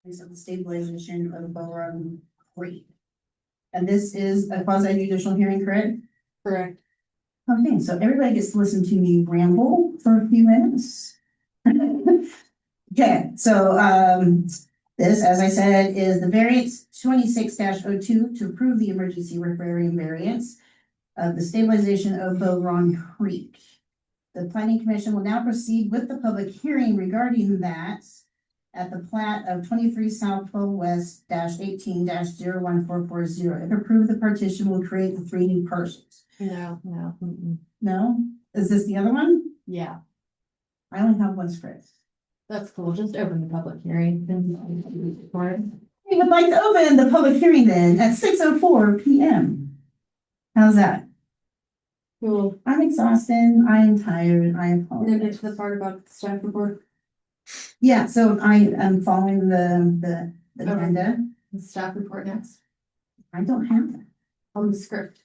of the stabilization of Bowrun Creek. And this is a quasi judicial hearing, correct? Correct. Okay, so everybody gets to listen to me ramble for a few minutes. Okay, so this, as I said, is the variance 26-02 to approve the emergency riparian variance of the stabilization of Bowrun Creek. The planning commission will now proceed with the public hearing regarding that at the plat of 23 South 12 West -18-01440. If approved, the partition will create the 3 new parcels. No. No? Is this the other one? Yeah, I only have one script. that's cool. Just open the public hearing. We would like to open the public hearing then at 6:04 p.m. How's that? Cool. I'm exhausted. I am tired. I And then apologize. get to the part about the staff report. Yeah, so I am following the Okay. agenda. The staff report next. I don't have that. On the script.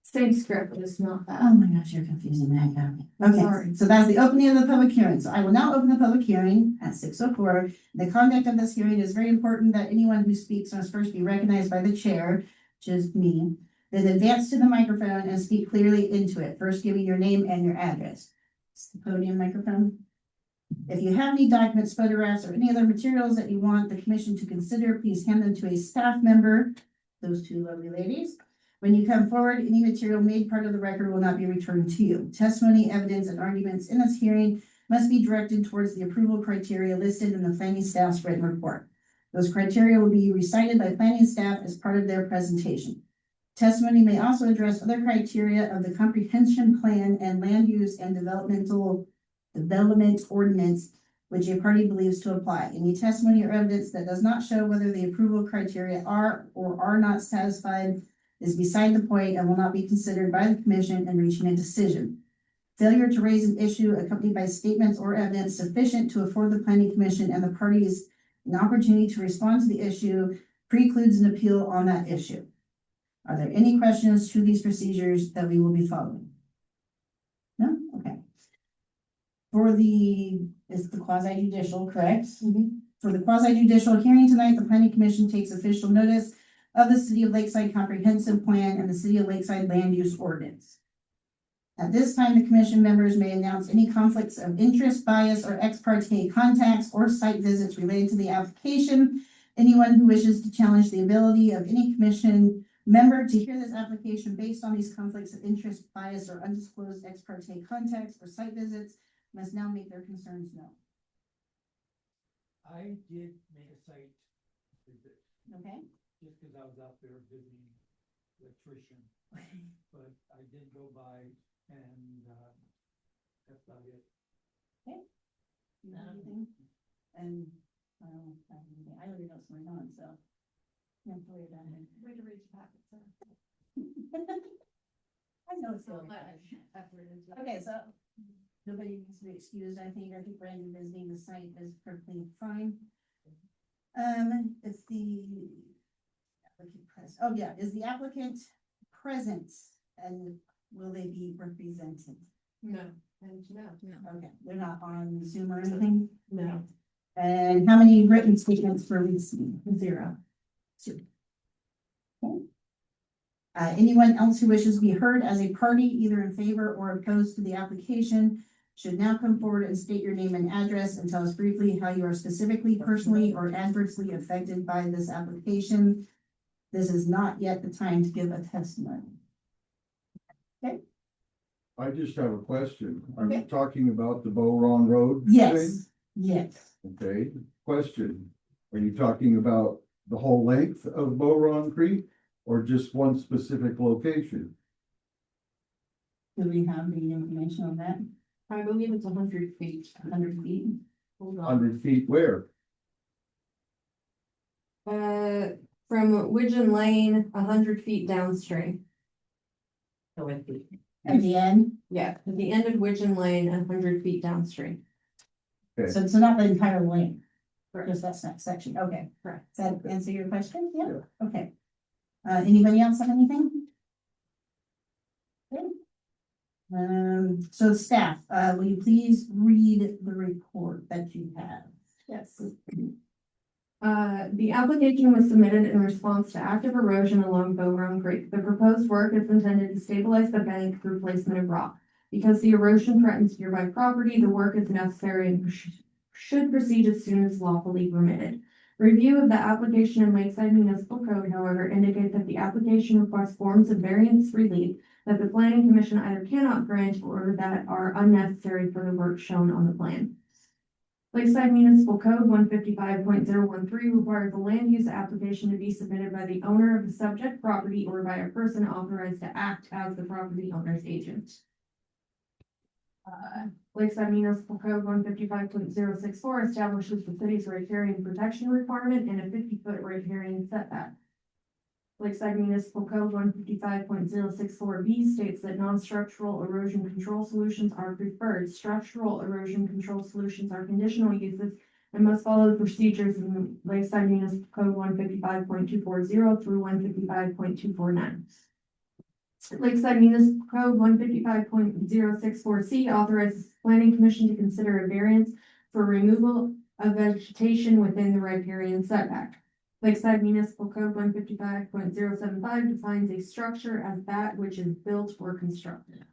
Same script, but it's not Oh that. my gosh, you're confusing the heck out of me. Okay, Sorry. so that's the opening of the public hearing. So I will now open the public hearing at 6:04. The conduct of this hearing is very important that anyone who speaks must first be recognized by the chair, which is me. Then advance to the microphone and speak clearly into it, first giving your name and your address. It's the podium microphone. If you have any documents, photographs, or any other materials that you want the commission to consider, please hand them to a staff member, those 2 lovely ladies. When you come forward, any material made part of the record will not be returned to you. Testimony, evidence, and arguments in this hearing must be directed towards the approval criteria listed in the planning staff's written report. Those criteria will be recited by planning staff as part of their presentation. Testimony may also address other criteria of the comprehension plan and land use and development ordinance which a party believes to apply. Any testimony or evidence that does not show whether the approval criteria are or are not satisfied is beside the point and will not be considered by the commission in reaching a decision. Failure to raise an issue accompanied by statements or evidence sufficient to afford the planning commission and the parties an opportunity to respond to the issue precludes an appeal on that issue. Are there any questions to these procedures that we will be following? No? Okay. It's the quasi judicial, correct? For the quasi judicial hearing tonight, the planning commission takes official notice of the City of Lakeside Comprehensive Plan and the City of Lakeside Land Use Ordinance. At this time, the commission members may announce any conflicts of interest, bias, or ex parte contacts or site visits related to the application. Anyone who wishes to challenge the ability of any commission member to hear this application based on these conflicts of interest, bias, or undisclosed ex parte contacts or site visits must now make their concerns known. I did make a site visit, Okay? just because I was out there visiting electrician, but I did go by and, that's about it. Anything? And, I already know what's going on, so. Can't worry about it. Way to read your packet, sir. I know it's So so much much. effort into it. Okay, so nobody needs to be excused. I think Brandon visiting the site is perfectly fine. If the oh yeah, is the applicant present and will they be represented? No, and no. Okay, they're not on Zoom or anything? No. And how many written statements were received? 0. 2. Okay. Anyone else who wishes to be heard as a party, either in favor or opposed to the application, should now come forward and state your name and address and tell us briefly how you are specifically, personally, or adversely affected by this application. This is not yet the time to give a testimony. I just have a question. Are you Okay. talking about the Bowron Road? Yes, yes. thing? Okay, question. Are you talking about the whole length of Bowron Creek or just one specific location? Do we have the information on that? I believe it's 100 feet. 100 feet? Hold on. 100 feet where? From Widgeon Lane, 100 feet downstream. At the end? Yeah, at the end of Widgeon Lane and 100 feet downstream. Okay. So not the entire lane? Just that section, okay. Correct. Does that answer your question? Yeah, okay. Anybody else have anything? Okay. So staff, will you please read the report that you have? Yes. The application was submitted in response to active erosion along Bow Run Creek. The proposed work is intended to stabilize the bank through placement of rock. Because the erosion threatens nearby property, the work is necessary and should proceed as soon as lawfully permitted. Review of the application in Lakeside Municipal Code, however, indicate that the application requests forms of variance relief that the planning commission either cannot grant or that are unnecessary for the work shown on the plan. Lakeside Municipal Code 155.013 requires the land use application to be submitted by the owner of the subject property or by a person authorized to act as the property owner's agent. Lakeside Municipal Code 155.064 establishes the city's riparian protection requirement and a 50-foot riparian setback. Lakeside Municipal Code 155.064B states that non-structural erosion control solutions are preferred. Structural erosion control solutions are conditional uses and must follow the procedures in Lakeside Municipal Code 155.240 through 155.249. Lakeside Municipal Code 155.064C authorizes the Planning Commission to consider a variance for removal of vegetation within the riparian setback. Lakeside Municipal Code 155.075 defines a structure as that which is built or constructed.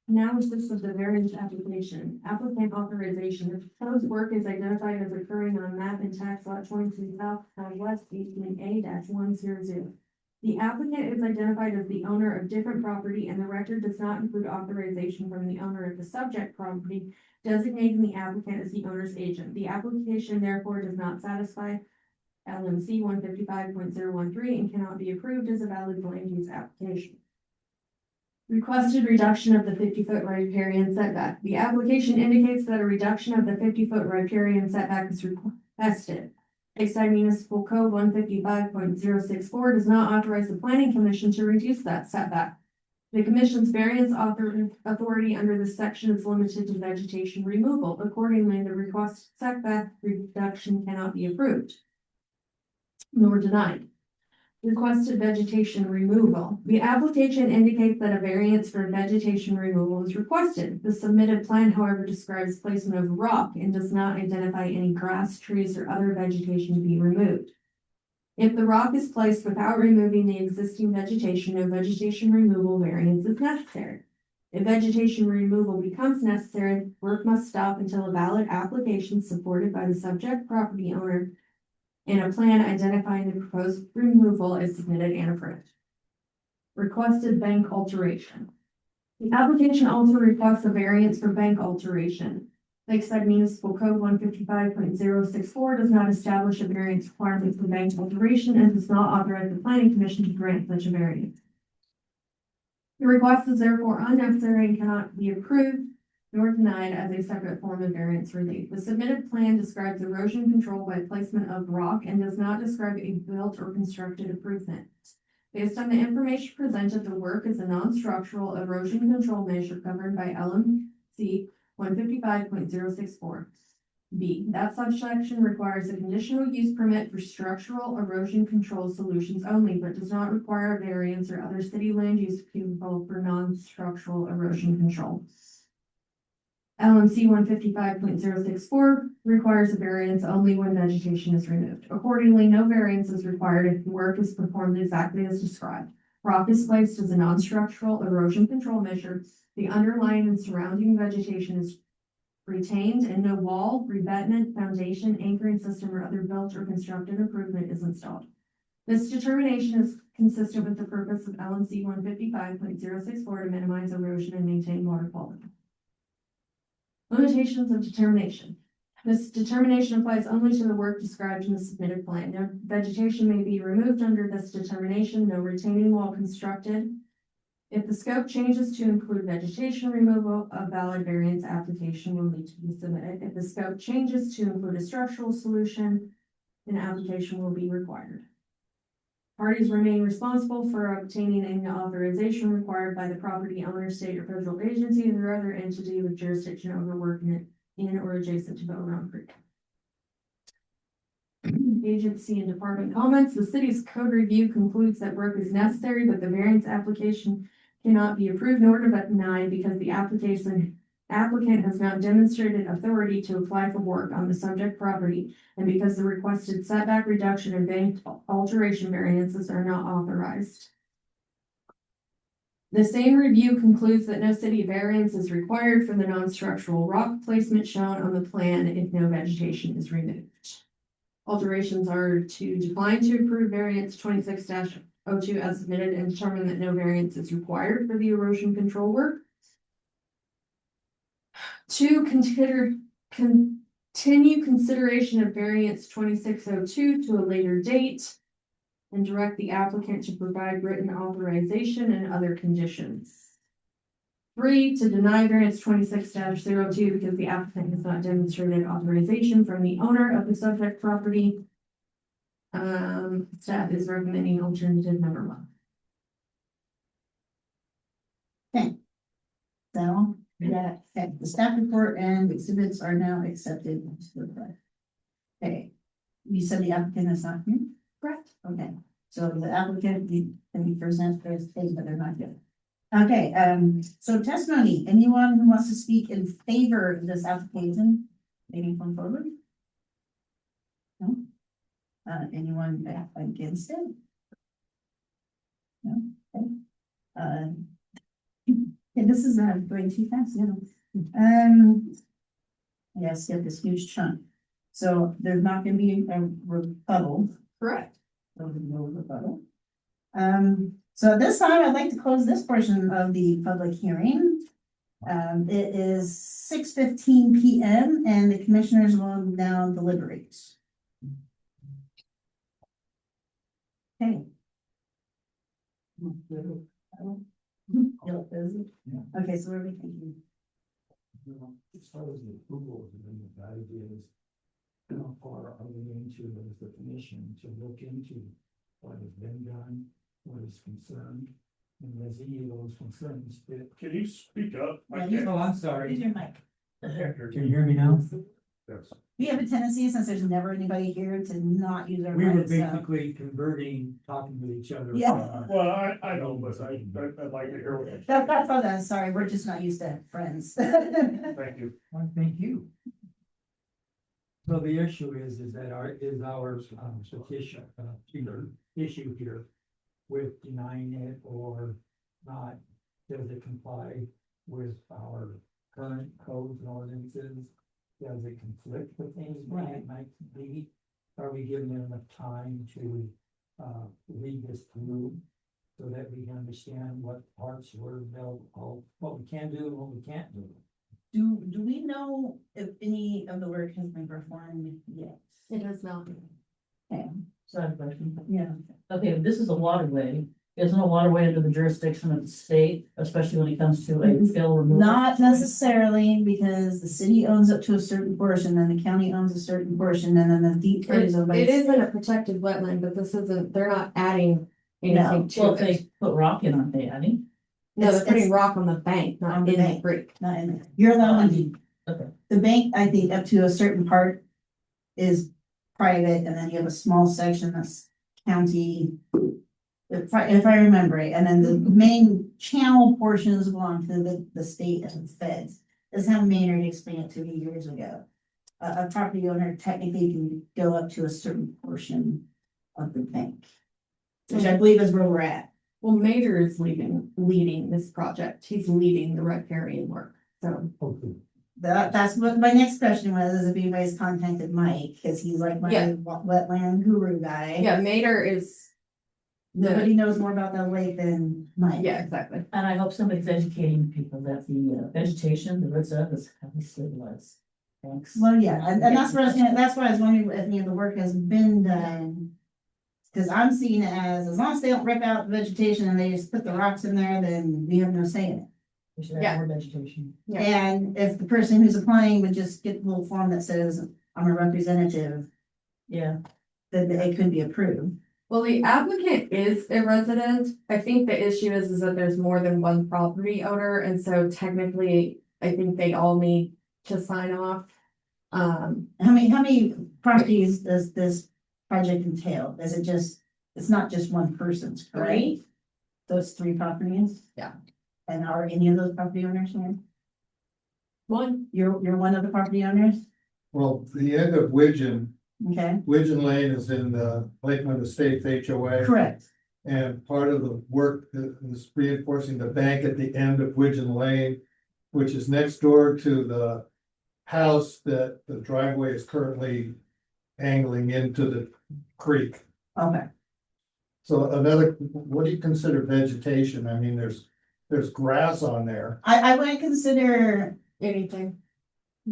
Analysis of the variance application. Applicant authorization. The proposed work is identified as occurring on map and tax lot 22 South West 18A-100. The applicant is identified as the owner of different property and the record does not include authorization from the owner of the subject property, designating the applicant as the owner's agent. The application therefore does not satisfy LMC 155.013 and cannot be approved as a valid land use application. Requested reduction of the 50-foot riparian setback. The application indicates that a reduction of the 50-foot riparian setback is requested. Lakeside Municipal Code 155.064 does not authorize the Planning Commission to reduce that setback. The Commission's variance authority under this section is limited to vegetation removal. Accordingly, the requested setback reduction cannot be approved nor denied. Requested vegetation removal. The application indicates that a variance for vegetation removal is requested. The submitted plan, however, describes placement of rock and does not identify any grass, trees, or other vegetation to be removed. If the rock is placed without removing the existing vegetation, no vegetation removal variance is necessary. If vegetation removal becomes necessary, work must stop until a valid application supported by the subject property owner and a plan identifying the proposed removal is submitted and approved. Requested bank alteration. The application also requests a variance for bank alteration. Lakeside Municipal Code 155.064 does not establish a variance requirement for bank alteration and does not authorize the Planning Commission to grant such a variance. The request is therefore unnecessary and cannot be approved nor denied as a separate form of variance relief. The submitted plan describes erosion control by placement of rock and does not describe a built or constructed improvement. Based on the information presented, the work is a non-structural erosion control measure covered by LMC 155.064. B. That subsection requires a conditional use permit for structural erosion control solutions only, but does not require a variance or other city land use approval for non-structural erosion control. LMC 155.064 requires a variance only when vegetation is removed. Accordingly, no variance is required if the work is performed exactly as described. Rock is placed as a non-structural erosion control measure. The underlying and surrounding vegetation is retained and no wall, revetment, foundation, anchoring system, or other built or constructed improvement is installed. This determination is consistent with the purpose of LMC 155.064 to minimize erosion and maintain water quality. Limitations of determination. This determination applies only to the work described in the submitted plan. No vegetation may be removed under this determination, no retaining wall constructed. If the scope changes to include vegetation removal, a valid variance application will need to be submitted. If the scope changes to include a structural solution, an application will be required. Parties remain responsible for obtaining any authorization required by the property owner, state or federal agency, or other entity with jurisdiction over work in or adjacent to Bow Run Creek. Agency and department comments. The city's code review concludes that work is necessary, but the variance application cannot be approved nor denied because the application applicant has not demonstrated authority to apply for work on the subject property, and because the requested setback reduction and bank alteration variances are not authorized. The same review concludes that no city variance is required for the non-structural rock placement shown on the plan if no vegetation is removed. Alterations are to decline to approve variance 26-02 as submitted and determine that no variance is required for the erosion control work. To continue consideration of variance 2602 to a later date and direct the applicant to provide written authorization and other conditions. 3, to deny variance 26-02 because the applicant has not demonstrated authorization from the owner of the subject property. Staff is recommending alternative number 1. So, yeah, okay, the staff report and exhibits are now accepted into the record. Okay, you said the applicant is not here? Correct. Okay, so the applicant, can be present for his case, but they're not here. Okay, so testimony, anyone who wants to speak in favor of this application, maybe come forward? No? Anyone against it? No, okay. Yeah, this is going too fast, yes, get this huge chunk. So there's not gonna be a rebuttal. Correct. There'll be no rebuttal. So at this time, I'd like to close this portion of the public hearing. It is 6:15 PM and the commissioners will now deliberate. Okay. Okay, so what are we thinking? As far as the approval, the idea is how far are we into as the commission to look into what has been done, what is concerned, and has any of those concerns fit? Can you speak up? Yeah, you- Oh, I'm Use sorry. your mic. Can you hear me now? Yes. We have a tendency, since there's never anybody here, to not use our We were mics, so. basically converting, talking with each other. Yeah. Well, I know, but I'd like to hear what. That's all that, sorry, we're just not used to friends. Thank you. Well, thank you. So the issue is that our petition, issue here with denying it or not, does it comply with our current codes and ordinances? Does it conflict with things that it might be? Are we giving them enough time to, read this through? So that we can understand what parts were built, what we can do and what we can't do. Do we know if any of the work has been performed yet? It is not. Okay, So I have a question. yeah. Okay, this is a waterway. Isn't a waterway under the jurisdiction of the state, especially when it comes to a fill removal? Not necessarily, because the city owns up to a certain portion, and the county owns a certain portion, and then the deep is owned by. It the isn't a protected wetland, but this isn't, they're not adding No. anything to Well, if it. they put rock in, aren't they adding? No, they're It's- putting it's- rock on the bank, On not the in the bank. creek. Not in there. You're allowed on deep. Okay. The bank, I think, up to a certain part is private, and then you have a small section that's county. If I remember it, and then the main channel portions belong to the state and the feds. This is how Maynard explained it to me years ago. A property owner technically can go up to a certain portion of the bank. Which I believe is where we're at. Well, Mater is leading this project. He's leading the riparian work, so. Okay. That's what my next question was, is if anybody's contacted Mike, cause he's like my Yeah. wetland guru guy. Yeah, Mater is, Nobody knows more about that lake than Mike. yeah, exactly. And I hope somebody's educating people that the vegetation, the roots of is heavily stabilized. Thanks. Well, yeah, and that's what I was gonna, that's why I was wondering if any of the work has been done. Cause I'm seeing it as long as they don't rip out the vegetation and they just put the rocks in there, then we have no say in it. We should Yeah. have more vegetation. Yeah. And if the person who's applying would just get a little form that says, I'm a representative, Yeah, then it could be approved. Well, the applicant is a resident. I think the issue is that there's more than one property owner, and so technically, I think they all need to sign off. How many properties does this project entail? Is it just, it's not just one person's, correct? Three. Those 3 properties? Yeah. And are any of those property owners here? One, You're one of the property owners? Well, the end of Widgeon Okay, Lane is in the Lakeland Estates HOA. correct. And part of the work is reinforcing the bank at the end of Widgeon Lane, which is next door to the house that the driveway is currently angling into the creek. Okay, So another, what do you consider vegetation? I mean, there's grass on there. I wouldn't consider, anything.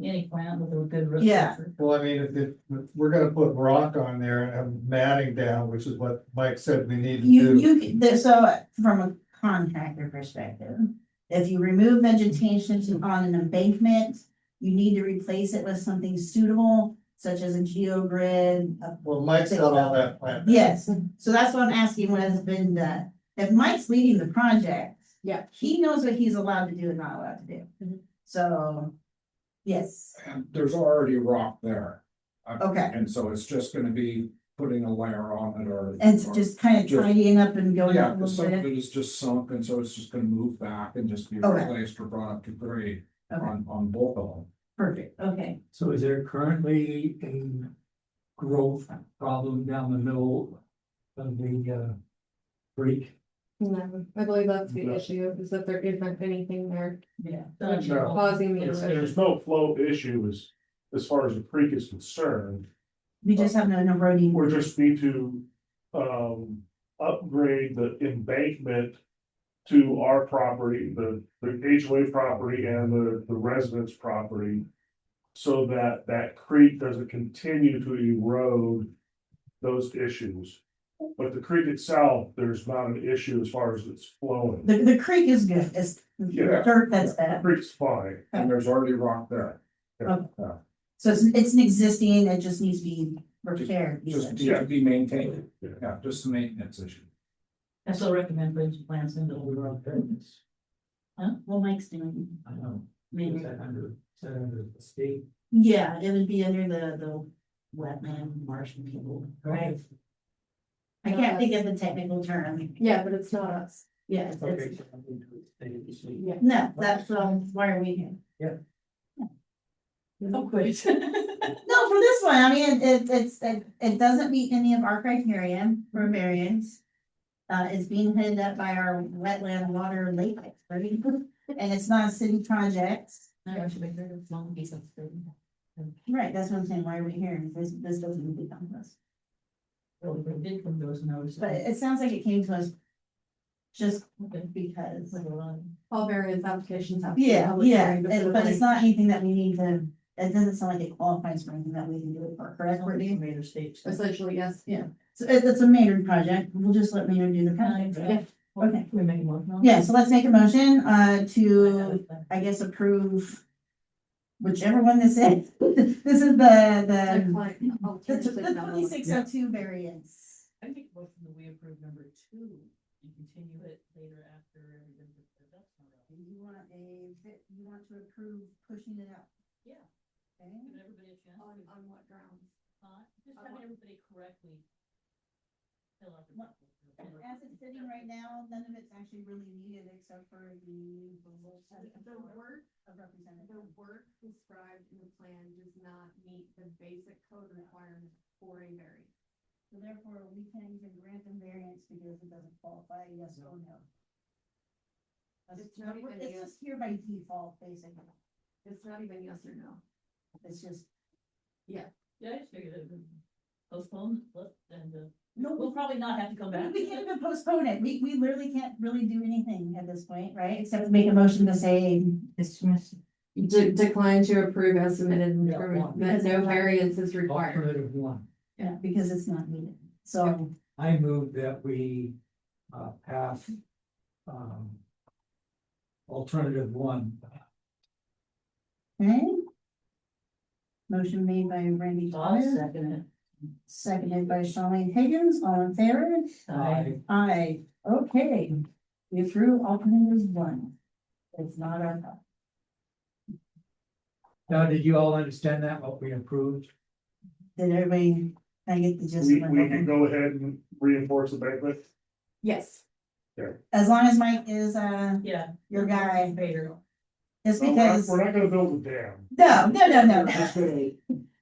Any plant with a good root Yeah. structure. Well, I mean, if we're gonna put rock on there and have matting down, which is what Mike said we need to do. so from a contractor perspective, if you remove vegetation on an embankment, you need to replace it with something suitable, such as a geogrid. Well, Mike's got all that planned. Yes, so that's what I'm asking, what has been done. If Mike's leading the project, Yeah. he knows what he's allowed to do and not allowed to do. So, yes, And there's already rock there. okay. And so it's just gonna be putting a layer on it or. And or- just kind of Just- tidying up and going Yeah, up a because some little of bit. it is just sunk and so it's just gonna move back and just be Okay. replaced or brought up to grade Okay, on both of them. perfect, okay. So is there currently a growth problem down the middle of the creek? No, I believe that's the issue, is that there isn't anything there Yeah. causing the It's- erosion. There's no flow issues as far as the creek is concerned. We just have no eroding. We just need to upgrade the embankment to our property, the HOA property and the residence property. So that that creek doesn't continue to erode those issues. But the creek itself, there's not an issue as far as it's flowing. The creek is good, it's Yeah. dirt that's The bad. creek's fine. And there's already rock there. So it's an existing, it just needs to be repaired. you Just said. need to be maintained. Yeah. Yeah, just a maintenance issue. I still recommend putting some plants into the road. Huh? What Mike's doing? I know. Maybe. Is that under the state? Yeah, it would be under the wetland marshing people, right? I can't think of the technical term. Yeah, but it's not us. Yeah, it's, Okay, so I'm into the state, you see. Yeah. no, that's, why are we here? Oh, great. No, for this one, I mean, it doesn't meet any of our criteria for variance. It's being headed up by our wetland water lake expert, and it's not a city project. No, I should make sure it's long piece of string. Right, that's what I'm saying, why are we here? This doesn't need to come to us. Well, if it did come to us, notice. But it sounds like it came to us just because. All variance applications have. to be Yeah, public yeah, hearing before but it's they- not anything that we need to, it doesn't sound like it qualifies for anything that we can do it for, correct, Brittany? Major state. stuff. Essentially, yes. So it's a Maynard project, we'll just let Maynard do the project. Yeah. Okay. We make a motion. on it? Yeah, so let's make a motion, to, I guess, approve whichever one this is. This is the Alternative no. 2602 variance. I make a motion that we approve number 2 and continue it later after everything. That's not right. You want to approve pushing it out? Yeah. Okay. Give everybody a chance. On what grounds? Just having everybody correctly. Fill out the. As it's sitting right now, none of it's actually really needed except for the word, of representative. the word described in the plan does not meet the basic code requirement for a variance. So therefore, we can't even grant them variance because it doesn't qualify, yes or no. It's not even It's yes, just here by default, basically. it's not even yes or no. It's just, Yeah, I just figured it would postpone, and, no, we'll probably not have to come back. we can't even postpone it. We literally can't really do anything at this point, right? Except make a motion to say. Dismiss. Decline to approve as submitted and Yeah, determine one. that no variance is required. Alternative 1. Yeah, because it's not needed. So, I move that we pass alternative 1. okay. Motion made by Randy I'll Todd, second seconded by Charlene Higgins, all in favor? it. Aye. Aye, okay. We threw alternatives 1. It's not our fault. Now, did you all understand that, what we approved? Did everybody kind of get the gist? We of can it? go ahead and reinforce the banquet. Yes. As long as Mike is, Yeah. your guy. Vader. It's Well, because, we're not gonna build a dam. no. We're just gonna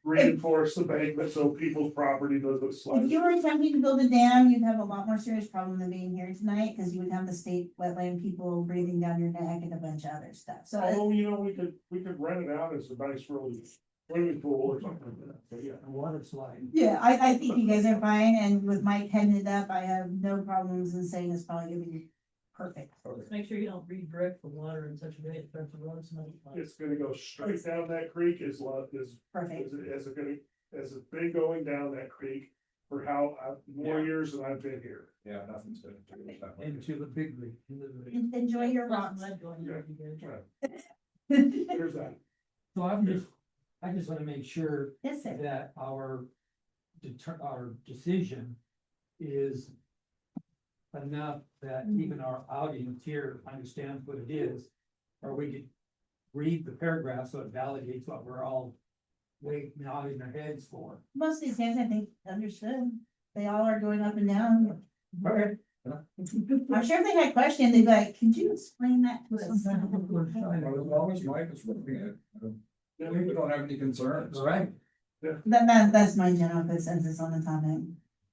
reinforce the bank so people's property doesn't slide. If you were attempting to build a dam, you'd have a lot more serious problem than being here tonight, because you would have the state wetland people breathing down your neck and a bunch of other stuff, so. Although, you know, we could rent it out as a nice really swimming pool or something like that, but yeah. A water slide. Yeah, I think you guys are fine, and with Mike heading it up, I have no problems in saying it's probably gonna be perfect. Just make sure you don't redirect the water in such a way it affects the roads and other places. It's gonna go straight down that creek is Perfect. as it's been going down that creek for more Yeah. years than I've been here. Yeah, nothing's gonna do it that way. Into the big league. into the big- Enjoy your Lots rocks. of mud going there if you get it. There's that. So I just wanna make sure Yes, sir. that our decision is enough that even our audience here understands what it is, or we could read the paragraph so it validates what we're all nodding our heads for. Most of these guys, I think, understood. They all are going up and down. Okay. I'm sure if they had questions, they'd be like, could you explain that to us? Well, as long as Mike is looking at it, we don't have any concerns. All right. That's my general consensus on the topic.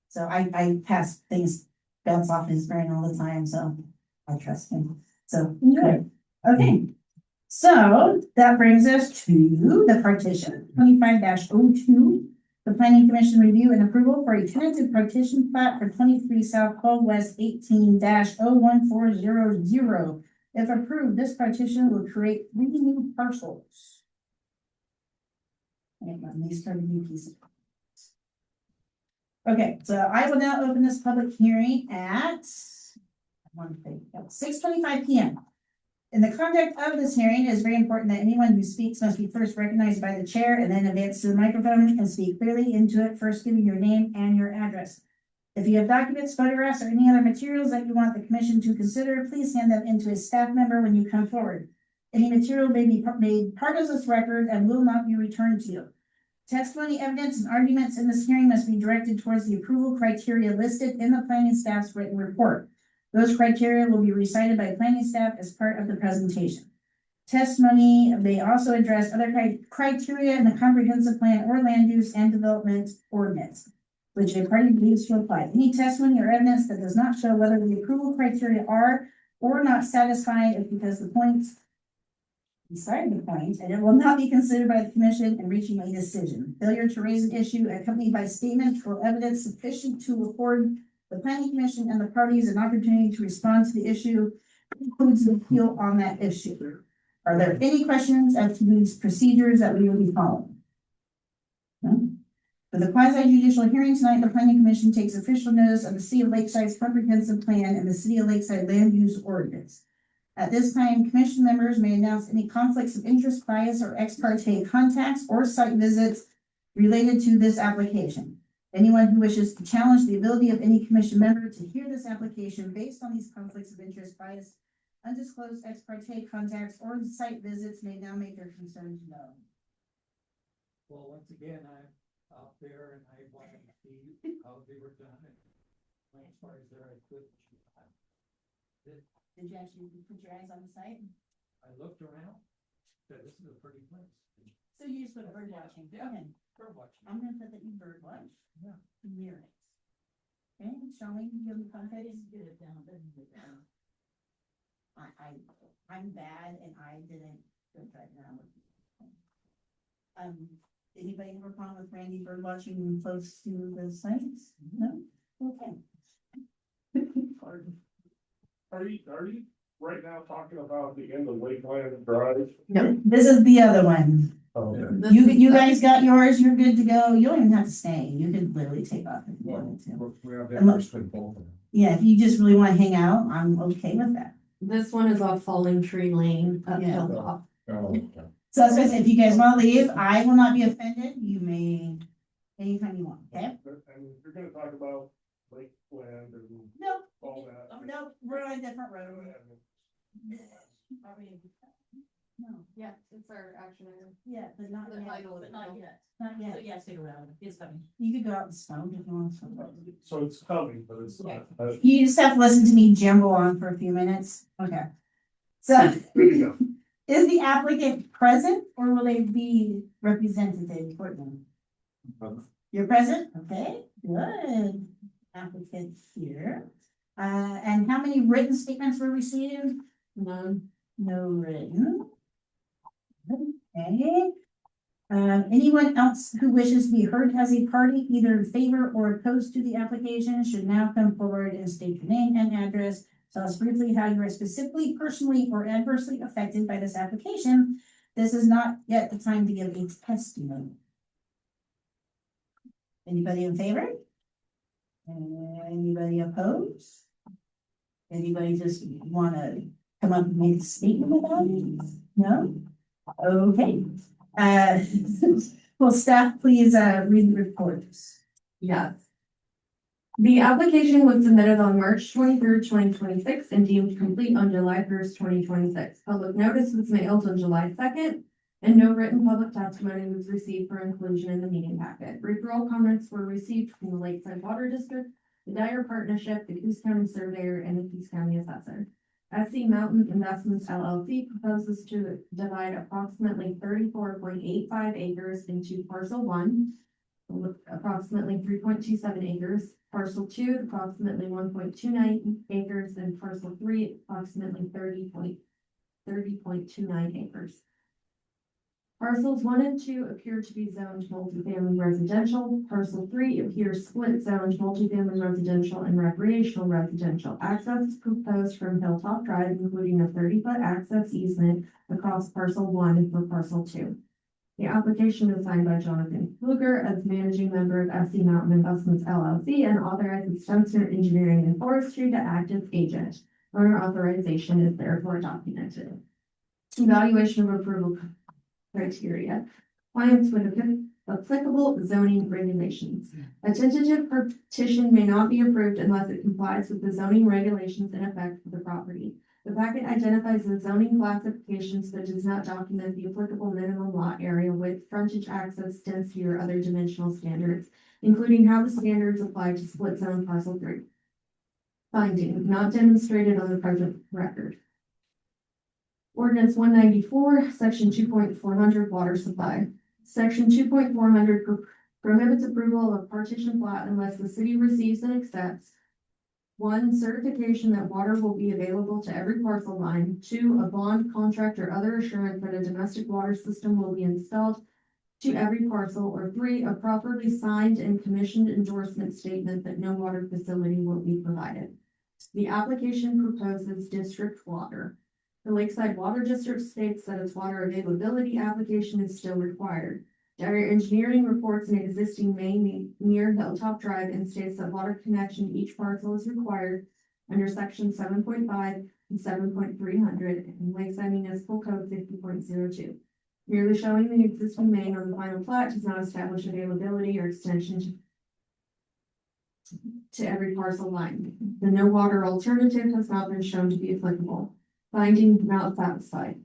So I pass things, bounce off his brain all the time, so I trust him. So, good. Okay. So that brings us to the partition 25-02. The planning commission review and approval for a tentative partition plat for 23 South 12 West 18-01400. If approved, this partition will create 3 new parcels. And these are the new pieces. Okay, so I will now open this public hearing at 6:25 p.m. In the conduct of this hearing, it is very important that anyone who speaks must be first recognized by the chair and then advance to the microphone and speak clearly into it, first giving your name and your address. If you have documents, photographs, or any other materials that you want the commission to consider, please hand them into a staff member when you come forward. Any material may be made part of this record and will not be returned to you. Testimony, evidence, and arguments in this hearing must be directed towards the approval criteria listed in the planning staff's written report. Those criteria will be recited by planning staff as part of the presentation. Testimony may also address other criteria in the comprehensive plan or land use and development ordinance, which a party believes to apply. Any testimony or evidence that does not show whether the approval criteria are or not satisfied is because the points beside the point, and it will not be considered by the commission in reaching a decision. Failure to raise an issue accompanied by statement or evidence sufficient to afford the planning commission and the parties an opportunity to respond to the issue includes the appeal on that issue. Are there any questions as to these procedures that we will be following? No? For the quasi-judicial hearing tonight, the planning commission takes official notice of the City of Lakeside's comprehensive plan and the City of Lakeside land use ordinance. At this time, commission members may announce any conflicts of interest, bias, or ex parte contacts or site visits related to this application. Anyone who wishes to challenge the ability of any commission member to hear this application based on these conflicts of interest, bias, undisclosed ex parte contacts, or site visits may now make their concerns known. Well, once again, I'm out there and I wanted to see how they were done. And as far as their equipment. Did you actually put your eyes on the site? I looked around, said this is a pretty place. So you just put bird watching. Okay, Bird watching. I'm gonna put that you bird watch. Yeah. Near it. Okay, showing you the confidence. Get it down, then get it down. I'm bad and I didn't go right now. Anybody have a problem with Randy bird watching close to the sites? No? Okay. Pardon. Are you right now talking about the end of Lakeland Drive? No, this is the other one. Okay. You guys got yours, you're good to go. You don't even have to stay. You can literally take off if you wanted to. We have interest in both of them. Yeah, if you just really want to hang out, I'm okay with that. This one is off Falling Tree Lane up Yeah. Hilltop. Oh, okay. So I was gonna say, if you guys want to leave, I will not be offended. You may anytime you want, okay? And you're gonna talk about Lakeland and No, all that. no, we're on a different road. No, Yeah, it's our action item. yeah, but not The yet. title But not yet. Not So yet. yeah, stick around, it's coming. You could go out and smoke if you want to smoke. So it's coming, but it's not. You just have to listen to me jumble on for a few minutes. Okay. So, There you go. Is the applicant present or will they be represented in courtroom? You're present? Okay, good. Applicant here. And how many written statements were received? None. No written. Okay. Anyone else who wishes to be heard as a party, either in favor or opposed to the application, should now come forward and state your name and address. Tell us briefly how you are specifically, personally, or adversely affected by this application. This is not yet the time to give a testimony. Anybody in favor? Anybody opposed? Anybody just wanna come up and make a statement about it? No? Okay. Will staff please read the reports? Yes. The application was submitted on March 23rd, 2026, and deemed complete on July 1st, 2026. Public notice was mailed on July 2nd, and no written public testimony was received for inclusion in the meeting packet. Referral comments were received from the Lakeside Water District, the Dyer Partnership, the Coos County Surveyor, and the Coos County Assessor. SC Mountain Investments LLC proposes to divide approximately 34.85 acres into parcel 1, with approximately 3.27 acres, parcel 2, approximately 1.29 acres, and parcel 3, approximately 30.29 acres. Parcels 1 and 2 appear to be zoned multifamily residential. Parcel 3 appears split zoned multifamily residential and recreational residential. Access is proposed from Hilltop Drive, including a 30-foot access easement across parcel 1 for parcel 2. The application is signed by Jonathan Luger as managing member of SC Mountain Investments LLC and authorizes Spencer Engineering and Forestry to act as agent. Owner authorization is therefore documented. Evaluation of approval criteria. Compliance with applicable zoning regulations. A tentative petition may not be approved unless it complies with the zoning regulations in effect for the property. The packet identifies the zoning classifications but does not document the applicable minimum lot area, width, frontage, access, density, or other dimensional standards, including how the standards apply to split zone parcel 3. Finding not demonstrated on the present record. Ordinance 194, section 2.400 water supply. Section 2.400 prohibits approval of partition plat unless the city receives and accepts 1, certification that water will be available to every parcel line. 2, a bond, contract, or other assurance that a domestic water system will be installed to every parcel. Or 3, a properly signed and commissioned endorsement statement that no water facility will be provided. The application proposes district water. The Lakeside Water District states that its water availability application is still required. Dyer Engineering reports an existing main near Hilltop Drive and states that water connection to each parcel is required under section 7.5 and 7.300 and Lakeside Municipal Code 50.02. Merely showing the existing main on the final plat does not establish availability or extension to every parcel line. The no water alternative has not been shown to be applicable. Finding not satisfied.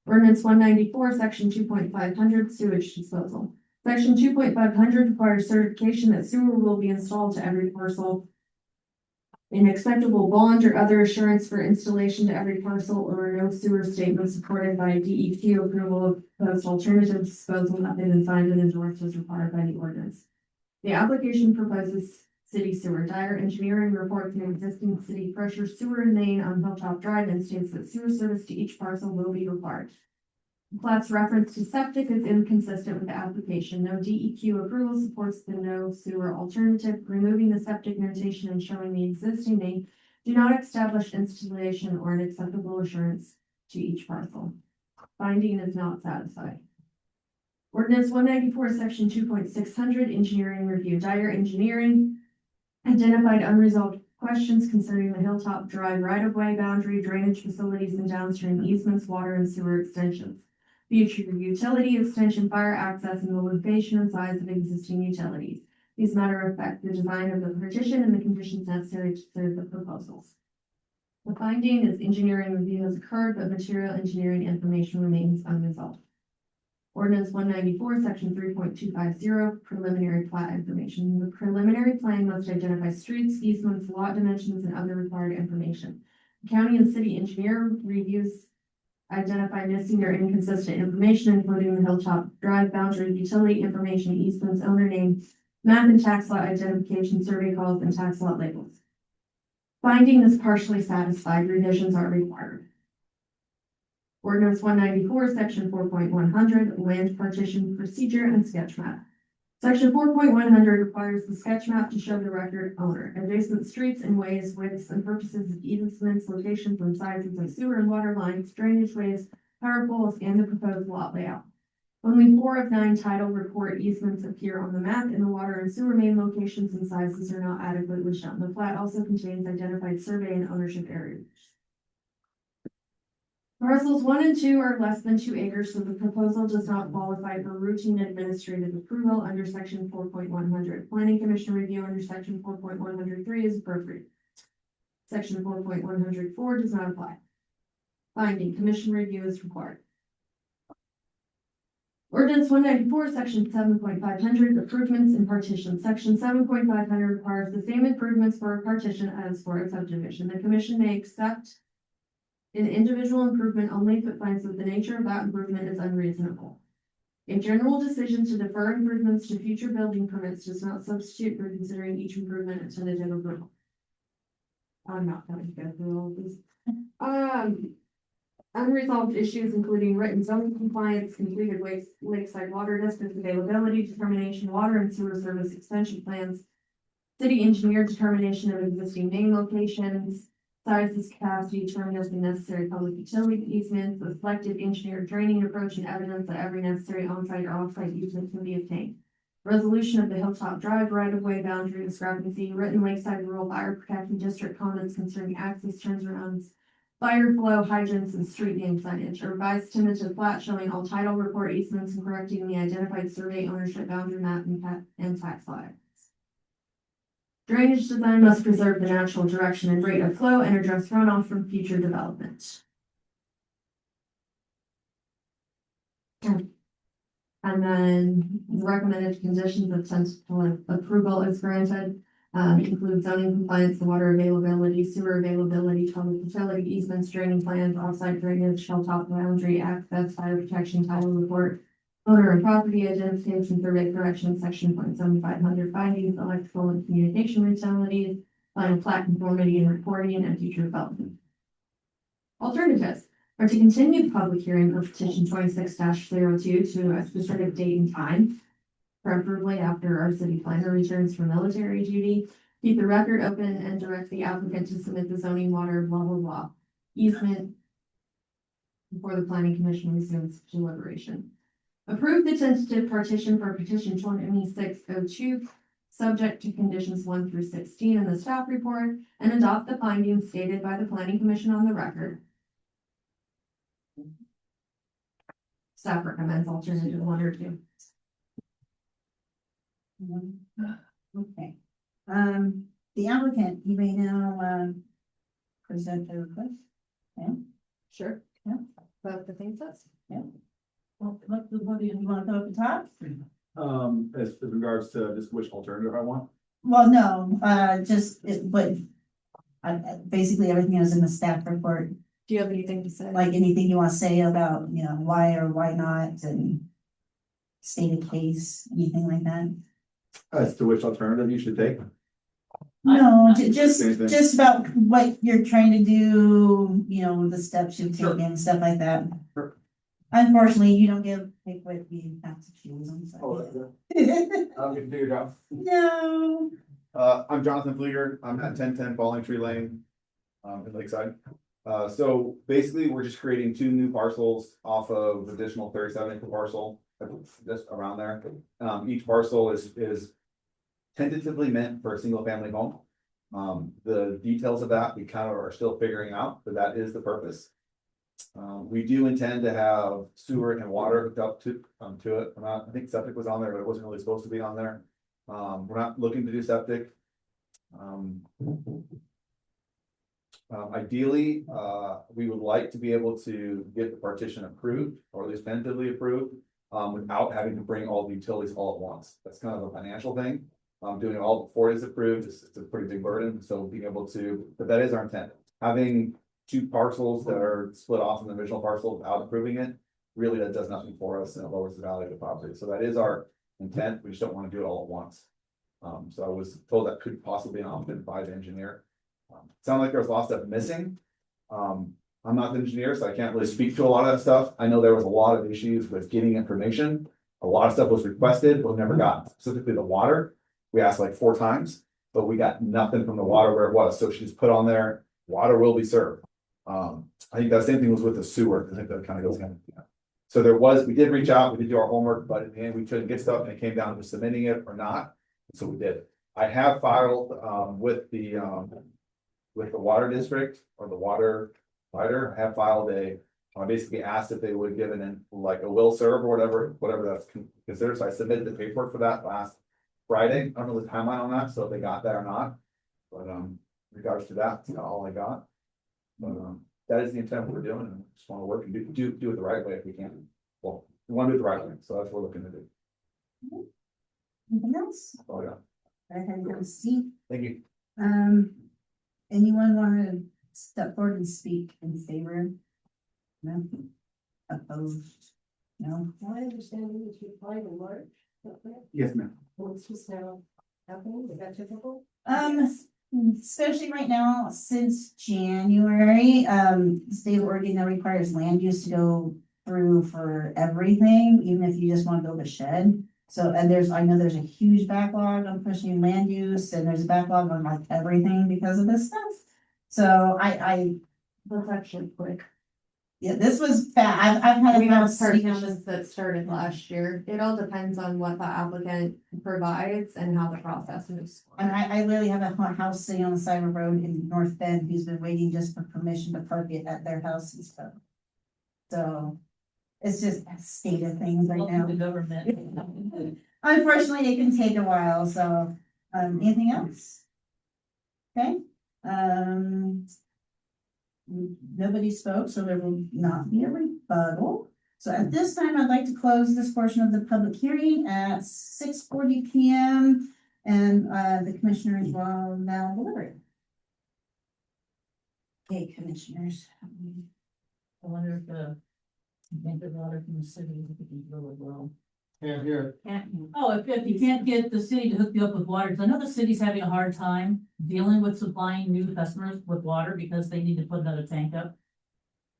Ordinance 194, section 2.500 sewage disposal. Section 2.500 requires certification that sewer will be installed to every parcel. An acceptable bond or other assurance for installation to every parcel or no sewer statement supported by DEQ approval of proposed alternative disposal method and signed and endorsed as required by the ordinance. The application proposes city sewer. Dyer Engineering reports an existing city pressure sewer main on Hilltop Drive and states that sewer service to each parcel will be required. The plat's reference to septic is inconsistent with the application. No DEQ approval supports the no sewer alternative. Removing the septic notation and showing the existing main do not establish installation or an acceptable assurance to each parcel. Finding is not satisfied. Ordinance 194, section 2.600 engineering review. Dyer Engineering identified unresolved questions concerning the Hilltop Drive right-of-way boundary, drainage facilities, and downstream easements, water and sewer extensions, future utility extension, fire access, and the location and size of existing utilities. These matters affect the design of the partition and the conditions necessary to serve the proposals. The finding is engineering review has occurred, but material engineering information remains unresolved. Ordinance 194, section 3.250, preliminary plat information. The preliminary plan must identify streets, easements, lot dimensions, and other required information. The county and city engineer reviews identify missing or inconsistent information, including the Hilltop Drive boundary, utility information, easements, owner name, map and tax lot identification, survey calls, and tax lot labels. Finding is partially satisfied, revisions are required. Ordinance 194, section 4.100, land partition procedure and sketch map. Section 4.100 requires the sketch map to show the record owner, adjacent streets and ways, widths and purposes of easements, locations and sizes of sewer and water lines, drainage ways, power poles, and the proposed lot layout. Only 4 of 9 title report easements appear on the map, and the water and sewer main locations and sizes are not adequately shown. The plat also contains identified survey and ownership areas. Parcels 1 and 2 are less than 2 acres, so the proposal does not qualify for routine administrative approval under section 4.100. Planning Commission review under section 4.103 is appropriate. Section 4.104 does not apply. Finding, commission review is required. Ordinance 194, section 7.500, improvements in partition. Section 7.500 requires the same improvements for a partition as for a subdivision. The commission may accept an individual improvement only if it finds that the nature of that improvement is unreasonable. A general decision to defer improvements to future building permits does not substitute for considering each improvement a tentative approval. I'm not going to go through all of these. Unresolved issues including written zoning compliance, completed lakeside water district availability determination, water and sewer service extension plans, city engineer determination of existing main locations, sizes, capacity, terminals, and necessary public utility easements, the selected engineered draining approach, and evidence that every necessary on-site or off-site easement can be obtained. Resolution of the Hilltop Drive right-of-way boundary discrepancy, written Lakeside Rural Fire Protection District comments concerning access turnarounds, fire flow hydrants, and street name signage. A revised tentative plat showing all title report easements and correcting the identified survey ownership boundary map and tax lines. Drainage design must preserve the natural direction and rate of flow and address runoff from future development. And then recommended conditions of tentative approval is granted, include zoning compliance, water availability, sewer availability, public utility easements, draining plans, offsite drainage, hilltop boundary access, fire protection, title report, owner and property identification, survey correction, section 0.7500 findings, electrical and communication utilities, final plat conformity and reporting, and future development. Alternatives are to continue the public hearing for petition 26-02 to a specific date and time, preferably after our city planner returns from military duty, keep the record open and direct the applicant to submit the zoning water blah blah blah easement before the planning commission resumes deliberation. Approve the tentative partition for petition 2602, subject to conditions 1 through 16 in the staff report, and adopt the findings stated by the planning commission on the record. Staff recommends alternative 1 or 2. Okay. The applicant, you may now, present the request. Sure. Yeah. Both the things that's. Well, what do you want to go at the top? As regards to just which alternative I want. Well, no, just, but basically everything is in the staff report, Do you have anything to say? like anything you want to say about, why or why not, and state a case, anything like that? As to which alternative you should take. No, Same thing. just about what you're trying to do, the steps you've Sure. taken and stuff like that. Sure. Unfortunately, you don't pick what you have to choose, I'm Oh, sorry. I'll get to do your job. No. I'm Jonathan Flieger. I'm at 1010 Falling Tree Lane, in Lakeside. So basically, we're just creating 2 new parcels off of additional 37-acre parcel, just around there. Each parcel is tentatively meant for a single family home. The details of that we kind of are still figuring out, but that is the purpose. We do intend to have sewer and water hooked up to it. I think septic was on there, but it wasn't really supposed to be on there. We're not looking to do septic. Ideally, we would like to be able to get the partition approved, or at least tentatively approved, without having to bring all the utilities all at once. That's kind of a financial thing. Doing it all before it's approved, it's a pretty big burden, so being able to, but that is our intent. Having two parcels that are split off in the original parcel without approving it, really that does nothing for us and it lowers the value of the property. So that is our intent. We just don't want to do it all at once. So I was told that could possibly be an option by the engineer. Sounded like there was a lot of stuff missing. I'm not the engineer, so I can't really speak to a lot of that stuff. I know there was a lot of issues with getting information. A lot of stuff was requested, but never got, specifically the water. We asked like 4 times, but we got nothing from the water where it was. So she just put on there, water will be served. I think that same thing was with the sewer. I think that kind of goes hand in hand. So we did reach out, we did do our homework, but in the end, we couldn't get stuff and it came down to submitting it or not. So we did. I have filed, with the water district or the water provider, I have filed I basically asked if they would have given in like a will serve or whatever that's considered. So I submitted the paperwork for that last Friday. I don't know the timeline on that, so if they got that or not. But, in regards to that, that's all I got. But, that is the intent of what we're doing, and just want to work and do it the right way if we can. Well, we want to do it the right way, so that's what we're looking to do. Anything else? That's all I got. Go ahead and have a seat. Thank you. Anyone want to step forward and speak in favor? No? Opposed? No? My understanding is you applied in March. Yes, ma'am. What's just now happening? Is that typical? Especially right now, since January, the state of Oregon now requires land use to go through for everything, even if you just want to build a shed. So, and I know there's a huge backlog on pushing land use, and there's a backlog on like everything because of this stuff. So That's actually quick. yeah, this was fast. I've had We a have house sitting on partitions that started last year. It all depends on what the applicant provides and how the process moves. And I literally have a house sitting on the side of a road in North Bend who's been waiting just for permission to park it at their house and stuff. So it's just a state of things right now. The government. Unfortunately, it can take a while, so, anything else? Okay, nobody spoke, so there will not be a rebuttal. So at this time, I'd like to close this portion of the public hearing at 6:40 PM. And, the commissioners will now deliberate. Okay, commissioners. I wonder if you think the water from the city would be really well. Here. Oh, if you can't get the city to hook you up with water, because I know the city's having a hard time dealing with supplying new customers with water because they need to put another tank up.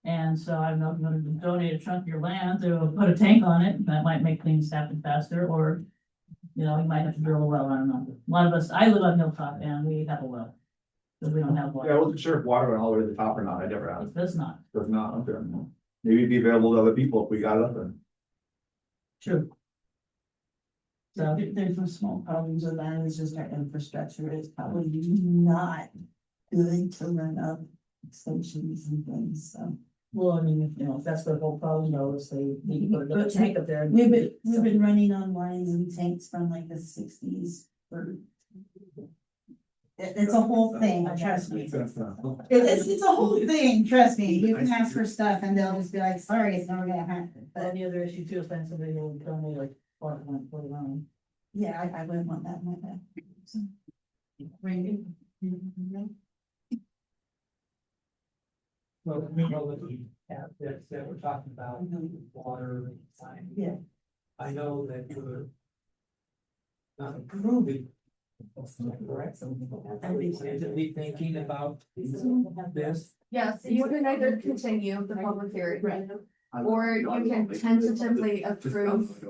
And so I'm not gonna donate a chunk of your land to put a tank on it, that might make things happen faster, or, you know, you might have to drill a well, I don't know. A lot of us, I live on Hilltop and we have a well, because we don't have Yeah, I water. wasn't sure if water went all the way to the top or not. I never asked. It does not, Does not, okay. Maybe it'd be available to other people if we got it up there. true. So, There's no small problems with that, it's just our infrastructure is probably not good to run up extensions and things, so. well, I mean, you know, if that's the whole problem, though, is they need to put another tank up there. We've been running on lines and tanks from like the 60s for. It's a whole thing, trust me. It's a whole thing, trust me. You can ask for stuff and they'll just be like, sorry, it's never gonna happen. But But the other issue too is then somebody will tell me like, what, put it on. yeah, I wouldn't want that in my bed. So. Randy? Well, we know that we have this, that we're talking about water sign. Yeah. I know that you're not approving. Correct. Is it be thinking about this? Yes, you can either continue the public hearing. Or you can tentatively approve.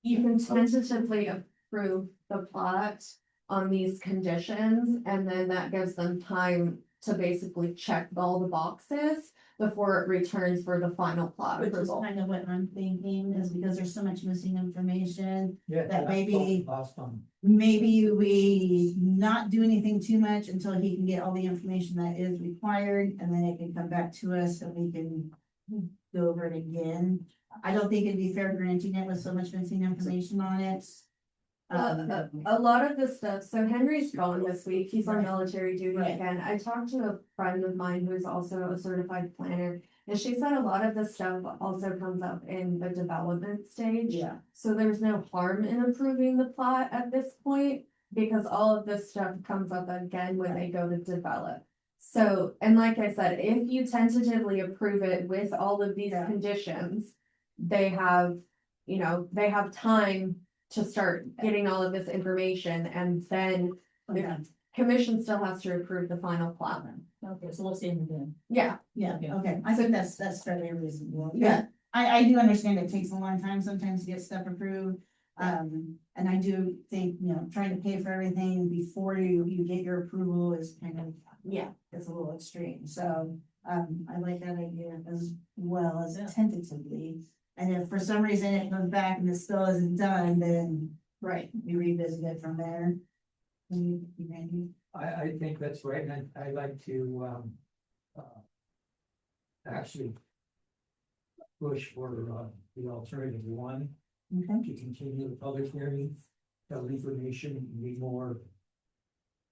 You can tentatively approve the plot on these conditions, and then that gives them time to basically check all the boxes before it returns for the final plot Which is approval. kind of what I'm thinking is because there's so much missing information. Yeah. That maybe- Last time. Maybe we not do anything too much until he can get all the information that is required and then it can come back to us and we can go over it again. I don't think it'd be fair granting it with so much missing information on it. A lot of the stuff, so Henry's gone this week, he's on Right. military duty Right. again. I talked to a friend of mine who's also a certified planner. And she said a lot of the stuff also comes up in the development stage. Yeah. So there's no harm in approving the plot at this point, because all of this stuff comes up again when they go to develop. So, and like I said, if you tentatively approve it with all of these Yeah. conditions, they have, you know, they have time to start getting all of this information, and then Okay. commission still has to approve the final plat. Okay, so we'll see him again. Yeah, Yeah, Okay. okay, I think that's fairly reasonable. Yeah, I do understand it takes a long time sometimes to get stuff approved. And I do think, you know, trying to pay for everything before you get your approval is kind of, yeah. it's a little extreme, so. I like that idea as well as Yeah. tentatively. And if for some reason it comes back and it still isn't done, then, right, we revisit it from there. Randy? I think that's right, and I like to, actually push for, the alternative one, Okay, to continue the public hearing, tell information, be more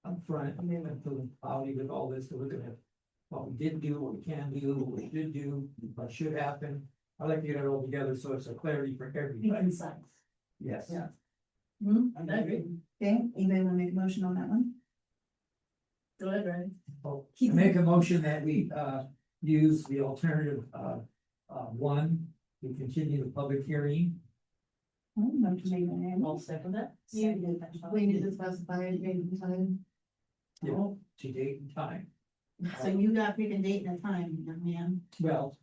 upfront, and to the quality with all this, so we're gonna, what we did do, what we can do, what we should do, what should happen. I like to get it all together, so it's a clarity for everybody, inside. yes. Yeah. I agree. Okay, anybody want to make a motion on that one? Go ahead, Randy. Well, make a motion that we, use the alternative, one, to continue the public hearing. Motion made by Randy. I'll second that. Seconded by We need to Sean. specify a date and time. Yeah, to date and time. So you got to pick a date and a time, young man. Well,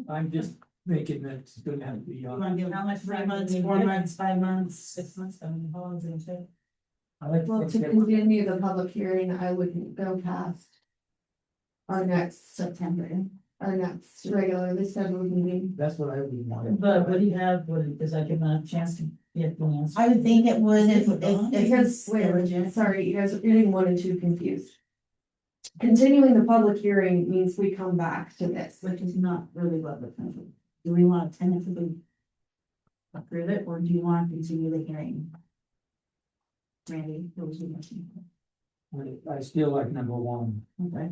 I'm just thinking that it's gonna have to be You on. want to give how much, 3 months, 4 months, 5 months? 6 months, I mean, how long is it gonna take? I like Well, to continue the public hearing, I wouldn't go past our next September. our next regularly scheduled meeting. That's what I would want. But what do you have, does that give them a chance to get the answer? I would think it would if Because, it's wait, diligent. sorry, you guys are getting 1 and 2 confused. Continuing the public hearing means we come back to this. Which is not really what we're going to do. Do we want to tentatively approve it, or do you want to continue the hearing? Randy, what was your motion? I still like number one. Okay.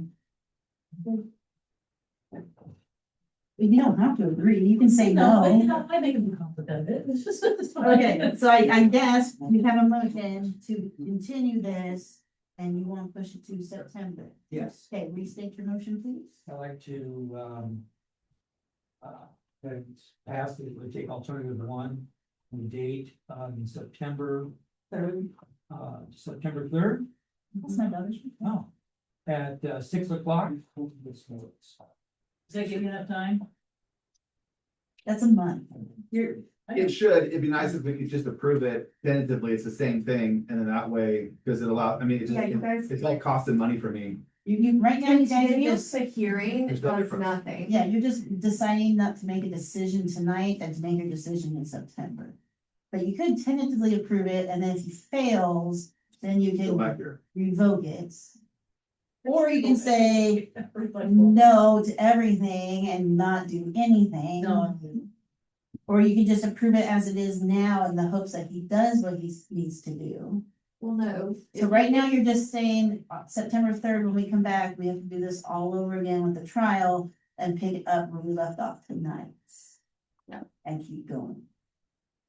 You don't have to agree, you can say No, but you no. know, I make it more complicated. It's just, it's fine. Okay, so I guess we have a motion to continue this, and you want to push it to September. Yes. Okay, restate your motion, please. I like to, pass it, we take alternative one, and date, September, Third. September 3rd. That's my daughter's. Oh, at 6 o'clock. Does that give you enough time? That's a month. You're. It should, it'd be nice if we could just approve it tentatively, it's the same thing, and then that way, because it allows, I mean, it's Yeah, you just, guys. it's all cost and money for me. Right now, you guys are Continue just, the hearing There's does no difference. nothing. yeah, you're just deciding not to make a decision tonight and to make a decision in September. But you could tentatively approve it, and then if he fails, then you Go back can here. revoke it. Or you can say no to everything and not do anything. No. Or you can just approve it as it is now in the hopes that he does what he needs to do. Well, no. So right now, you're just saying September 3rd, when we come back, we have to do this all over again with the trial and pick it up where we left off tonight. Yeah. And keep going.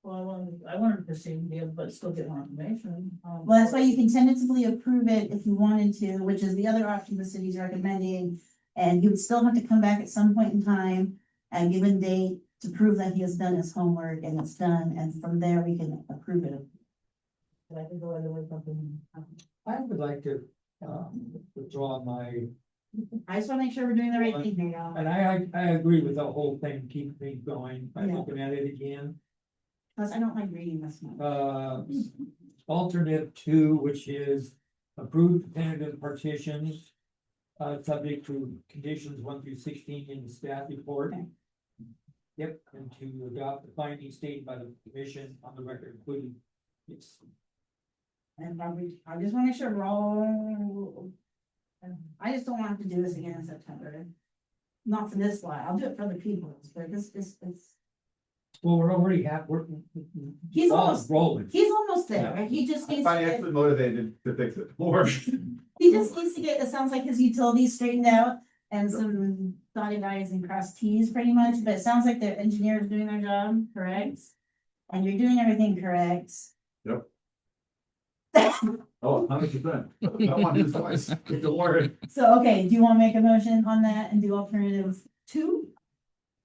Well, I wanted to proceed, yeah, but still get more information. Well, that's why you can tentatively approve it if you wanted to, which is the other option the city's recommending. And you would still have to come back at some point in time at a given date to prove that he has done his homework and it's done, and from there we can approve it. I can go either way, something. I would like to, withdraw my, I just wanna make sure we're doing the right thing here, y'all. and I agree with the whole thing, keep things going, by Yeah. looking at it again. Plus, I don't like reading this one. Alternate 2, which is approved tentative partitions. Subject to conditions 1 through 16 in the staff report. Okay. Yep, and to adopt the findings stated by the commission on the record, including its. And probably, I just wanna make sure we're all. I just don't want to do this again in September. Not for this slide, I'll do it for other people, but this, it's, Well, we're already He's ball almost- is rolling. he's almost there, right? He just I'm needs to get, financially motivated to fix it, or, he just needs to get, it sounds like his utilities straightened out. And some dotted i's and crossed t's pretty much, but it sounds like the engineer is doing their job, correct? And you're doing everything correct. Yep. Oh, 100%. I want his voice. Don't worry. So, okay, do you want to make a motion on that and do alternative two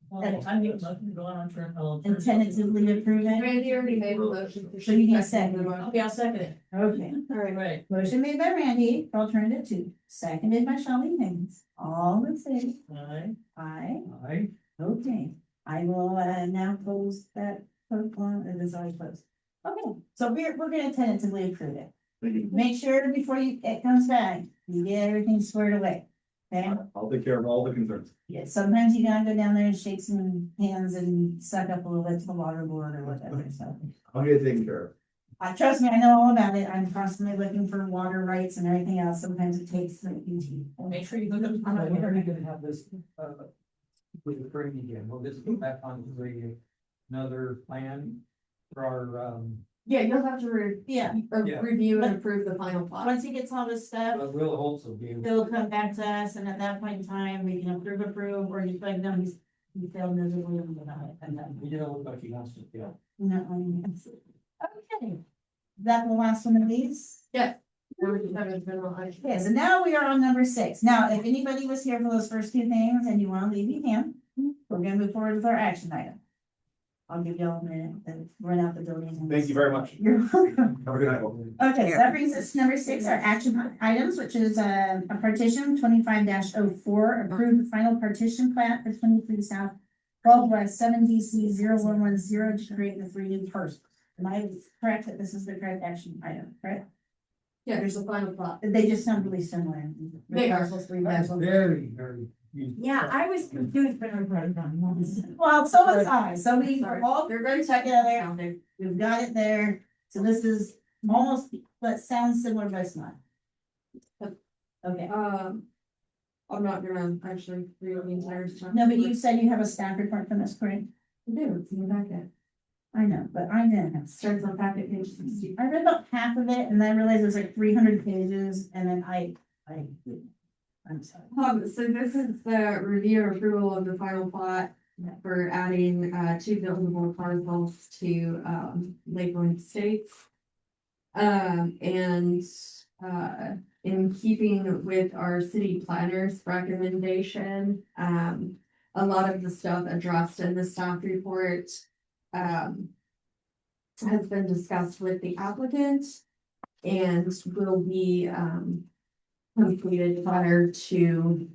Well, I need to go on for. and tentatively approve it? Randy already made a motion. So you need a second. Okay, I'll second it. Okay, All right. Right. motion made by Randy, for alternative two, seconded by Shelley Higgins. All in favor? Alright. Aye. I, Okay, I will now close that, it is already closed. Okay, so we're gonna tentatively approve it. Make sure before it comes back, you get everything squared away. Okay, I'll take care of all the concerns. yeah, sometimes you gotta go down there and shake some hands and suck up a little bit to the water board or whatever, so. I'll get it taken care of. Trust me, I know all about it, I'm constantly looking for water rights and everything else, sometimes it takes like UT. Make sure you hook up. to I'm not, the we're water. gonna have this, with the frame again, will this go back on the, another plan for our, Yeah, you'll have to Yeah, Yeah. review and approve the final plot. once he gets all this stuff, but we'll also be. he'll come back to us, and at that point in time, we can approve, or just like, no, he failed miserably without it, and then. He didn't look like he wants to feel. No, okay. Is that the last one of these? Yes. Number 7 is general item. Okay, so now we are on number 6. Now, if anybody was here for those first two things and you want to leave, you can. We're gonna move forward with our action item. I'll give y'all a minute to run out the building. Thank you very much. You're welcome. Have a good night. Okay, so that brings us to number 6, our action items, which is a partition 25-04, approve the final partition plat for 23 South 12 West 7 DC 0110 to create the 3 new parcels. Am I correct that this is the correct action item, right? Yeah, there's a final plot. They just sound really similar. They are. Parcels, 3 That's parcels. very, very. Yeah, I was confused when I read it down. Well, so was I, so we Sorry. all They're very together, technical. we've got it there, so this is almost, but sounds similar, but it's not. Okay, I'm not gonna actually read the entire stuff. no, but you said you have a staff report from this, correct? I do, it's in the backet. I know, but I didn't. Starts on packet page 60. I read about half of it and then I realized it was like 300 pages and then I'm sorry. So this is the review and approval of the final plot for adding, 2 buildable parcels to, Lakeland Estates. In keeping with our city planner's recommendation, a lot of the stuff addressed in the staff report, has been discussed with the applicant and will be, completed prior to,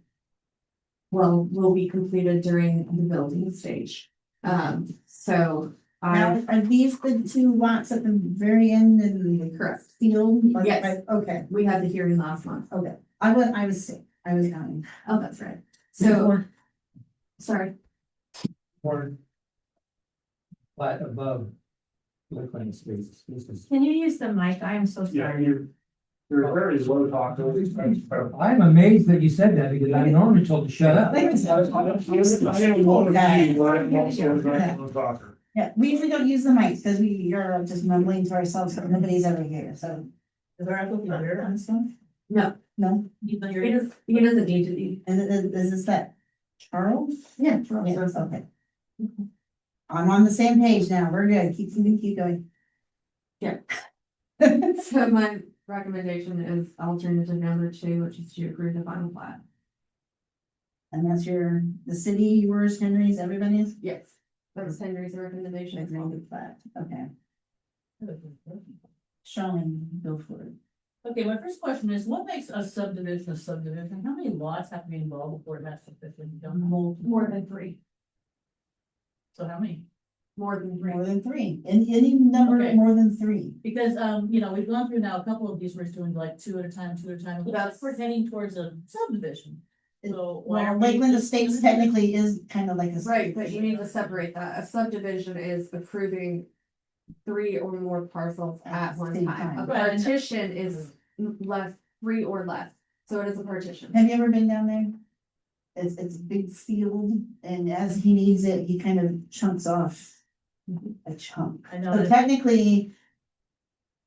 will be completed during the building stage. So Now, are these the 2 lots at the very end in the correct. field? Like, Yes. right, okay, We had the hearing last month. okay. I was sick, I was dying. Oh, that's right. So, sorry. Or. But above. Lakeland spaces, this is. Can you use the mic? I am so Yeah, sorry. you're very low talk. I'm amazed that you said that because I'm normally told to shut up. I am one of you, but I'm also a very low talker. Yeah, we usually don't use the mic because you're just mumbling to ourselves, but nobody's ever here, so. Is there a computer on this one? No, No, You know, he you're- doesn't need to be. and is this that Charles? Yeah. Yes, okay. I'm on the same page now, we're good, keep going. Yeah. So my recommendation is alternative number 2, which is to approve the final plat. And that's the city, yours, Henry's, everybody's? Yes. That's Henry's recommendation as well. Agreed that, okay. Showing, go for it. Okay, my first question is, what makes a subdivision a subdivision? How many lots have to be involved before it has to fit in? More than 3. So how many? More than 3. More than 3, any number Okay. more than 3. Because, we've gone through now a couple of these, we're doing like 2 at a time, 2 at a time. That's- We're heading towards a subdivision. So. why Well, aren't we Lakeland just- Estates technically is kind of like a. Right, but you need to separate that. A subdivision is approving 3 or more parcels at one Same time. A time. Right. partition is less, 3 or less, so it is a partition. Have you ever been down there? It's a big field, and as he needs it, he kind of chunks off a chunk. I know, So that- technically,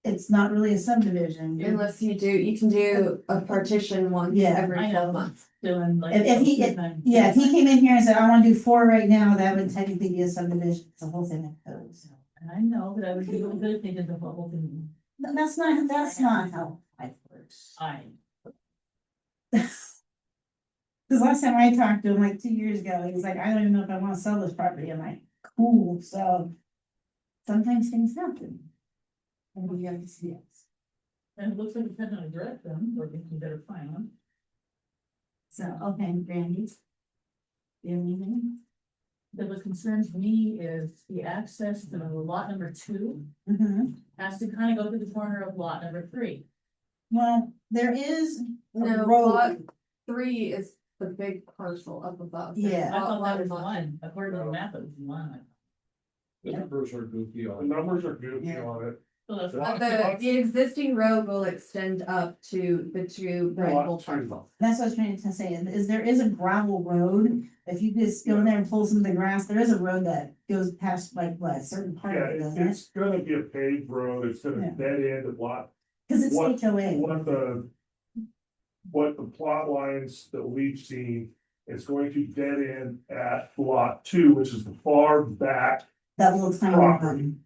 it's not really a subdivision. Unless you can do a partition once Yeah, every I 12 know. months. doing like. If he- 2 times. Yeah, if he came in here and said, I want to do 4 right now, that would technically be a subdivision, it's a whole thing that goes. And I know that I would be really good if they did the whole thing. That's not how life works. Cause last time I talked to him like 2 years ago, he was like, I don't even know if I wanna sell this property. I'm like, cool, so. Sometimes things happen. And we have to see it. And it looks like it's heading in a direction, or you better find one. So, okay, Brandy. You have anything? That what concerns me is the access to lot number 2 Mm-hmm. has to kind of go to the corner of lot number 3. Well, there is a No, road. lot 3 is the big parcel up above. Yeah. I thought that was Lot- one, according to the map, it was one. The numbers are goofy The on. numbers are goofy Yeah. on it. So that's Lot- The existing road will extend up to the two rental Lot 2. parcels. That's what I was trying to say, is there is a gravel road. If you just go in there and pull some of the grass, there is a road that goes past like what, a certain part Yeah, of it, it's, doesn't it? it's gonna be a paved road, it's gonna Yeah. dead end at lot, Cause it's what- HOA. what the plot lines that we've seen. It's going to dead end at lot 2, which is the far back, That little tiny property. one.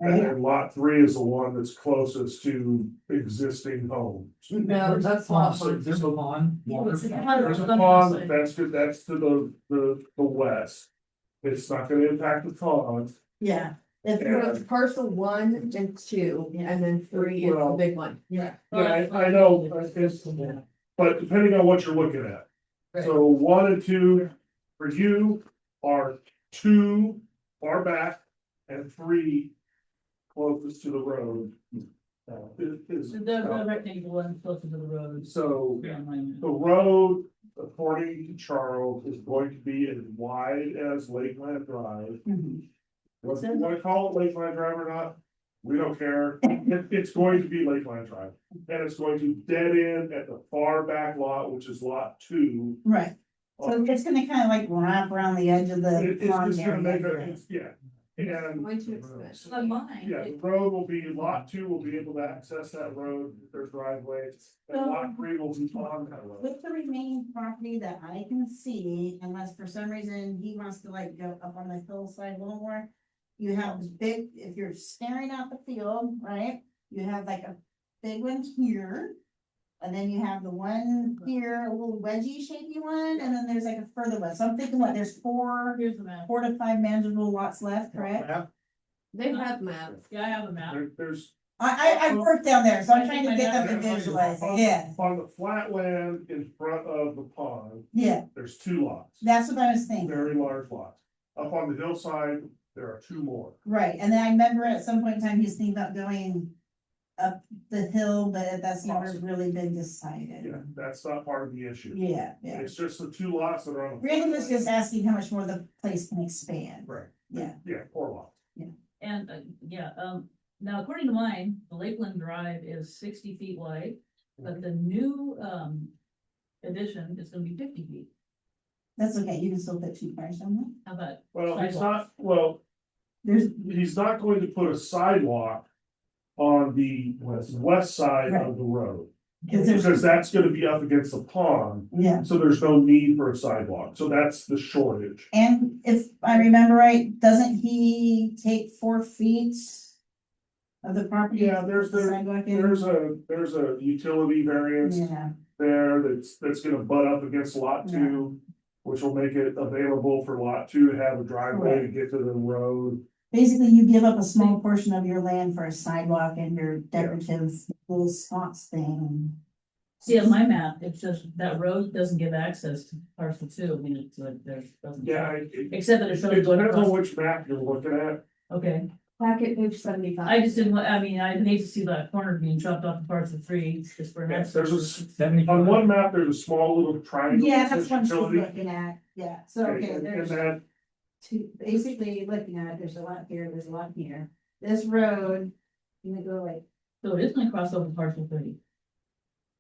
and Right? then lot 3 is the one that's closest to existing homes. No, that's lot So one. there's a pond. It's a There's a pond, that's to the west. It's not gonna impact the pond. Yeah. If Yeah. you're, It's parcel 1 and 2, and then 3 is the Well- big one. yeah, Yeah, I know, but depending on what you're looking at. So 1 and 2 for you are 2 far back and 3 closest to the road. The rectangle one closer to the road. So Yeah, mine. the road, according to Charles, is going to be as wide as Lakeland Drive. mhm. Whether you wanna call it Lakeland Drive or not, we don't care. It's going to be Lakeland Drive. And it's going to dead end at the far back lot, which is lot 2. Right, so it's gonna kind of like wrap around the edge of the It's pond just gonna make area. it, yeah. And Going to expand. But mine. yeah, the road will be, lot 2 will be able to access that road, their driveway, and lot 3 will be on that road. With the remaining property that I can see, unless for some reason he wants to like go up on the hillside a little more. You have this big, if you're staring out the field, right, you have like a big one here. And then you have the one here, a little wedgie shapy one, and then there's like a further one, so I'm thinking what, there's Here's the map. 4 to 5 manageable lots left, correct? They have maps. Yeah, I have a map. There's, I worked down there, so I'm trying to get them to visualize it, yeah, on the flat land in front of the pond, yeah, there's 2 lots, that's what I was thinking. very large lots. Up on the hillside, there are 2 more. Right, and then I remember at some point in time, he was thinking about going up the hill, but that's never really been decided. Yeah, that's not part of the issue. Yeah, yeah. It's just the 2 lots that are on. the Randy was flat just asking how much more the place can expand. land. Right. Yeah. Yeah, 4 lots. And, now according to mine, the Lakeland Drive is 60 feet wide, but the new, addition is gonna be 50 feet. That's okay, you can still put 2 cars on that. How about, Well, he's Sidewalks. not, well, There's, he's not going to put a sidewalk on the west side of the road. because there's, Because that's gonna be up against the pond, yeah, so there's no need for a sidewalk, so that's the shortage. and if I remember right, doesn't he take 4 feet of the property? Yeah, to put the sidewalk in? there's a utility variance Yeah, there that's gonna butt up against lot 2. Which will make it available for lot 2 to have a driveway to get to the road. basically you give up a small portion of your land for a sidewalk and your decorative little spots thing. see on my map, it's just, that road doesn't give access to parcel 2, I mean, it's like, there's, doesn't. Yeah, Except that it it shows going depends on across, which map you're looking at. okay, Packet page 75. I just didn't, I mean, I hate to see that corner being chopped off to parts of 3, just for. Yes, there's a 70. On one map, there's a small little triangle. Yeah, that that's says what she's utility. looking at, yeah, so, okay, And there's that, basically looking at it, there's a lot here, there's a lot here. This road, you gonna go like, So it is gonna cross over parcel 3.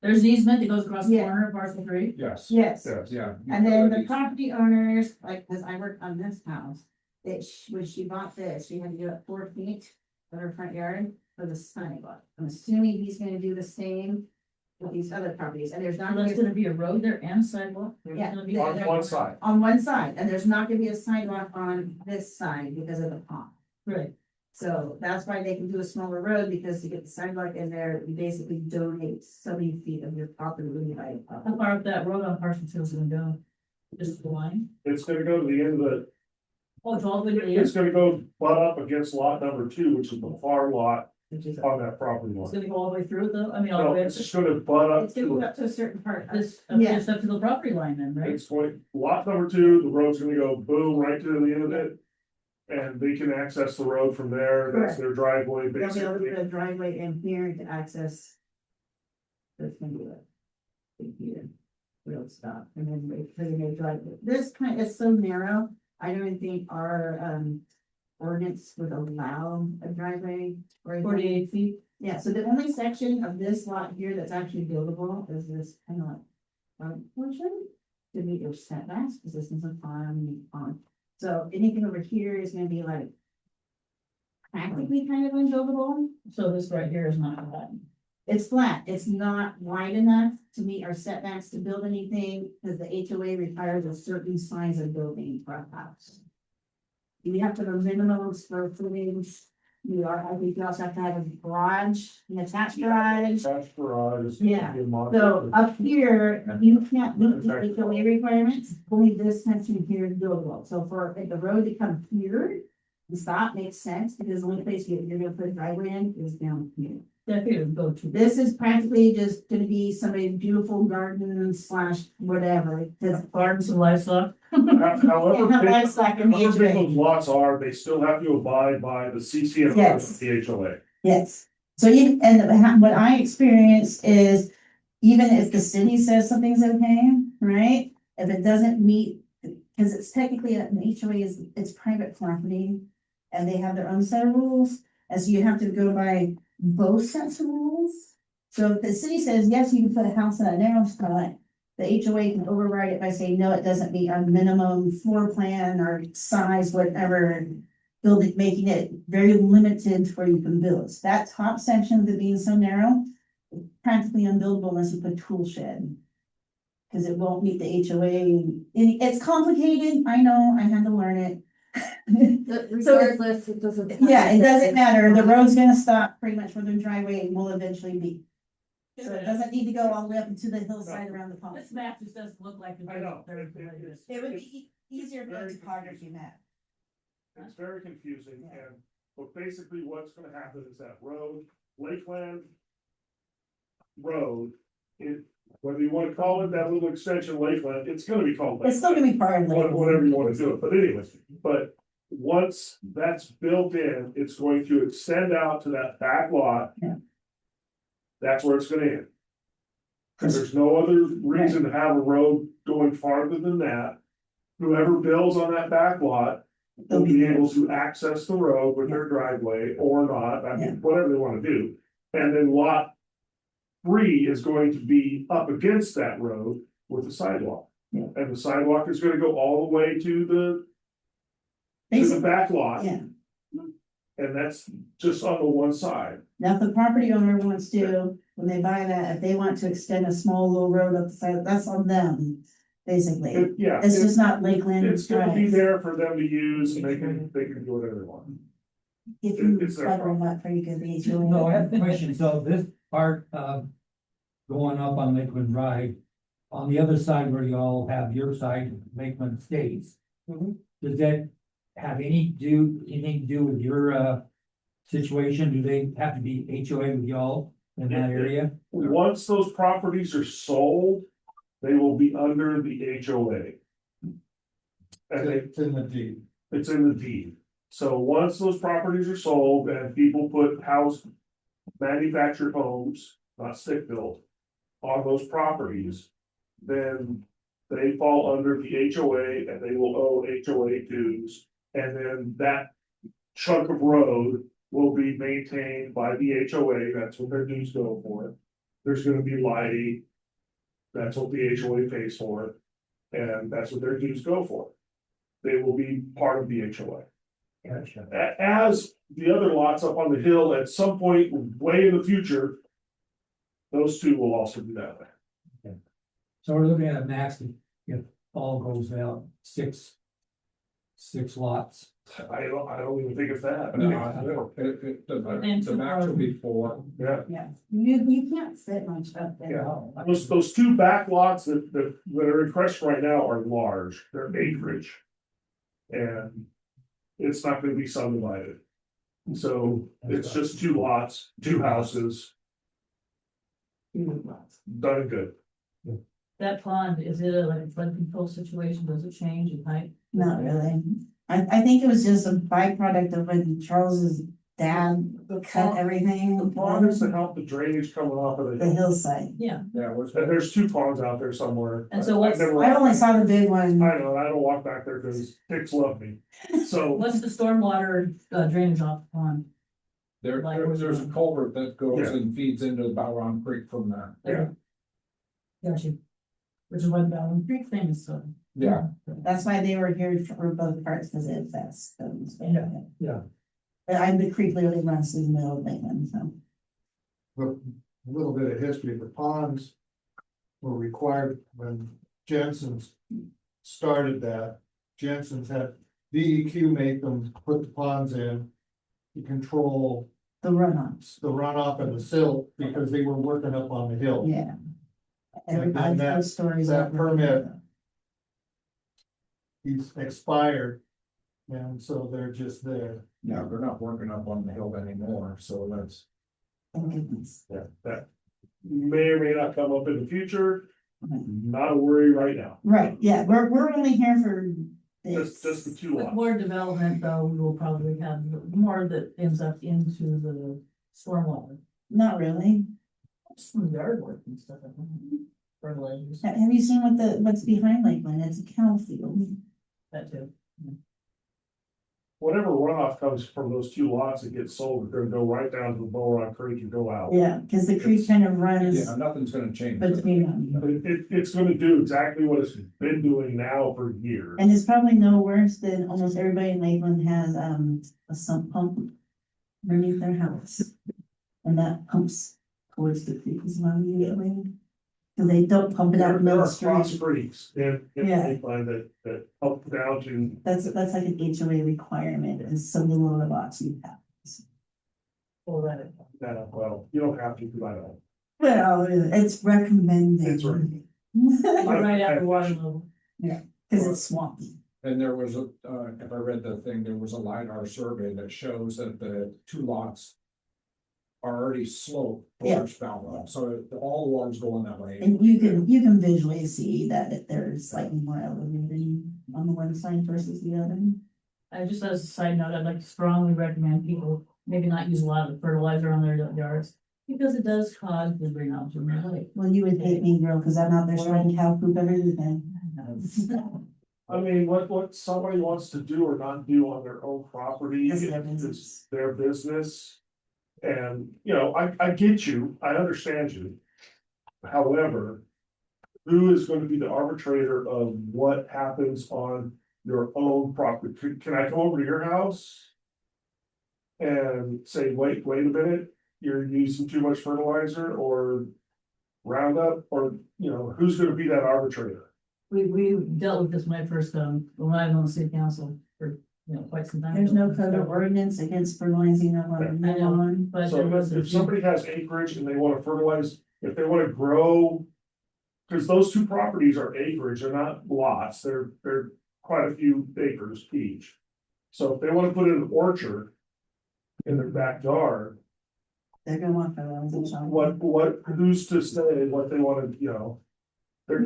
There's an easement that goes across the Yeah. corner of parcel 3. Yes. yes, yes, Yeah. and then the property owners, like, cause I worked on this house. That when she bought this, she had to give up 4 feet of her front yard for the sidewalk. I'm assuming he's gonna do the same with these other properties, and there's not So gonna there's be, gonna be a road there and sidewalk. There's Yeah, gonna be- yeah, on one side. on one side, and there's not gonna be a sidewalk on this side because of the pond. Right, So that's why they can do a smaller road, because to get the sidewalk in there, you basically donate so many feet of your property by. How far up that road on Parsons Hill is gonna go? Just the line? It's gonna go to the end of the, Oh, it's all the way to the it's end? gonna go butt up against lot number 2, which is the far lot Which is, on that property It's line. gonna go all the way through it though? I mean, all the No, way it's just gonna butt up it's gonna go to, up to a certain part. this, Yeah. just up to the property line then, right? it's going, lot number 2, the road's gonna go boom right to the end of it. And they can access the road from there, that's their driveway They'll be able to basically. put a driveway in here to access. That's gonna be it. Big here. Real stop, and then they drive, this kind is so narrow, I don't even think our, ordinance would allow a driveway. Or anything. 48 feet. Yeah, so the only section of this lot here that's actually buildable is this kind of like, portion. To meet your setbacks, because this is a farm. So anything over here is gonna be like. Practically kind of unbuildable. So this right here is not that. It's flat, it's not wide enough to meet our setbacks to build anything, because the HOA requires a certain size of building for a house. You have to have a minimum of square footage, I think you also have to have a garage, an attached garage. Attached garage. is Yeah, gonna be a mod- So up here, you can't meet the HOA requirements, only this section here is buildable, so for if the road to come here. And stop makes sense, because the only place you're gonna put a driveway in is down here. That here go to. This is practically just gonna be somebody's beautiful garden slash whatever, because Gardens and livestock. However, can't have big- livestock in the however big HOA. those lots are, they still have to abide by the CCN Yes. of the HOA. Yes, so you, and what I experienced is, even if the city says something's okay, right? If it doesn't meet, because it's technically an HOA is, it's private property. And they have their own set of rules, and so you have to go by both sets of rules. So if the city says, yes, you can put a house in a narrow spot, the HOA can override it by saying, no, it doesn't meet our minimum floor plan or size, whatever. Building, making it very limited to where you can build. So that top section of it being so narrow, practically unbuildable unless you put tool shed. Cause it won't meet the HOA, it's complicated, I know, I had to learn it. Regardless, it doesn't. Yeah, it doesn't matter, the road's gonna stop pretty much where the driveway will eventually be. So it doesn't need to go all the way up into the hillside around the pond. This map just doesn't look like. I know. It would be easier for a topography map. It's very confusing, and, but basically what's gonna happen is that road, Lakeland. Road, whether you wanna call it that little extension Lakeland, it's gonna be called. It's still gonna be part of Lakeland, it. Whatever you wanna do it, but anyways, but once that's built in, it's going to extend out to that back lot. Yeah. That's where it's gonna end. Cause there's no other reason to have a road going farther than that. Whoever builds on that back lot will be able to access the road with their driveway or not, I Yeah. mean, whatever they wanna do. And then lot 3 is going to be up against that road with the sidewalk. Yeah. And the sidewalk is gonna go all the way to the Basically, back lot. yeah. And that's just on the one side. Now, if the property owner wants to, when they buy that, if they want to extend a small little road up the side, that's on them, basically. Yeah, It's just not Lakeland it's gonna be Drive. there for them to use and they can do whatever they want. If you it's their cover them up pretty good, the HOA. No, I have a question. So this part, going up on Lakeland Drive, on the other side where y'all have your side, Lakeland Estates. Does that have anything to do with your, situation? Do they have to be HOA with y'all in that area? Once those properties are sold, they will be under the HOA. And It's in the deed. it's in the deed. So once those properties are sold and people put manufactured homes, not stick built. On those properties, then they fall under the HOA and they will owe HOA dues. And then that chunk of road will be maintained by the HOA, that's what their dues go for. There's gonna be lighting. That's what the HOA pays for, and that's what their dues go for. They will be part of the HOA. Gotcha. As the other lots up on the hill, at some point way in the future. Those two will also be that way. So we're looking at a max, if all goes out, six lots. I don't even think it's that. And max would be 4. Yeah, Yeah, you can't fit much up there. yeah. Those two back lots that are in Crest right now are large, they're acreage. And it's not gonna be subdivided. So it's just 2 lots, 2 houses, done good. that pond, is it like a flood control situation? Does it change in height? Not really. I think it was just a byproduct of when Charles's dad cut everything. The pond is to help the drainage coming off of the The hill. hillside. Yeah, Yeah, what's And there's 2 ponds out there somewhere. And so I've what's- never- I only saw the big one. I know, I don't walk back there because pigs love me. So, what's the stormwater drainage off the pond? there's a culvert that goes Yeah. and feeds into Bowron Creek from there. Yeah. Got you. Which is why the Ballon Creek thing is so. Yeah. That's why they were here for both parts, because it's that's. Yeah. I'm the creek literally runs through the middle of Lakeland, so. A little bit of history, the ponds were required when Jensen's started that. Jensen's had DEQ make them put the ponds in to control The runoffs, the runoff and the silt because they were working up on the hill. yeah. And Everybody's that- got stories. that about permit- that. He's expired. And so they're just there. Yeah, they're not working up on the hill anymore, so that's. Thank goodness. that may or may not come up in the future, Okay. not a worry right now. Right, yeah, we're only here for Just this. the 2 With lots. more development, though, we will probably have more that ends up into the stormwater. Not really. Some yard work and stuff. Fertilizers, Have you seen what's behind Lakeland? It's a cow field. that too. Whatever runoff comes from those 2 lots that get sold, they're gonna go right down to the Bull Rock Creek and go out. Yeah, because the creek kind of runs Yeah, nothing's gonna change. between them. It's gonna do exactly what it's been doing now for years. And it's probably no worse than almost everybody in Lakeland has, a sump pump underneath their house. And that pumps towards the creek as well usually. Cause they don't pump it out in There the are cross street. creeks in Yeah. Lakeland that help down to, That's like an HOA requirement, is so little of the lots you have. Or that. well, you don't have to do that. Well, it's recommended. It's right. Right at the water level. Cause it's swampy. And there was a, if I read the thing, there was a LiDAR survey that shows that the 2 lots are already sloped Yeah. towards Bowron, so all the water's going that way. And you can visually see that if there's slightly more elevated on the one side versus the other. I just as a side note, I'd like to strongly recommend people maybe not use a lot of fertilizer on their yards. Because it does cause the greenhouse in their lake. Well, you would hate me, girl, cause I'm out there spreading cow poop everything. I mean, what somebody wants to do or not do on their own property It's their is business. their business. And, I get you, I understand you. However, who is going to be the arbitrator of what happens on your own property? Can I come over to your house? And say, wait a minute, you're using too much fertilizer or Roundup, or, who's gonna be that arbitrator? We dealt with this when I first, when I was on the city council for, quite some time. There's no code or ordinance against fertilizing or what. I know, but there So was. if somebody has acreage and they wanna fertilize, if they wanna grow. Cause those 2 properties are acreage, they're not lots, they're quite a few acres each. So if they wanna put in an orchard. In their backyard, They're gonna want fertilization. who's to say what they wanna, they're.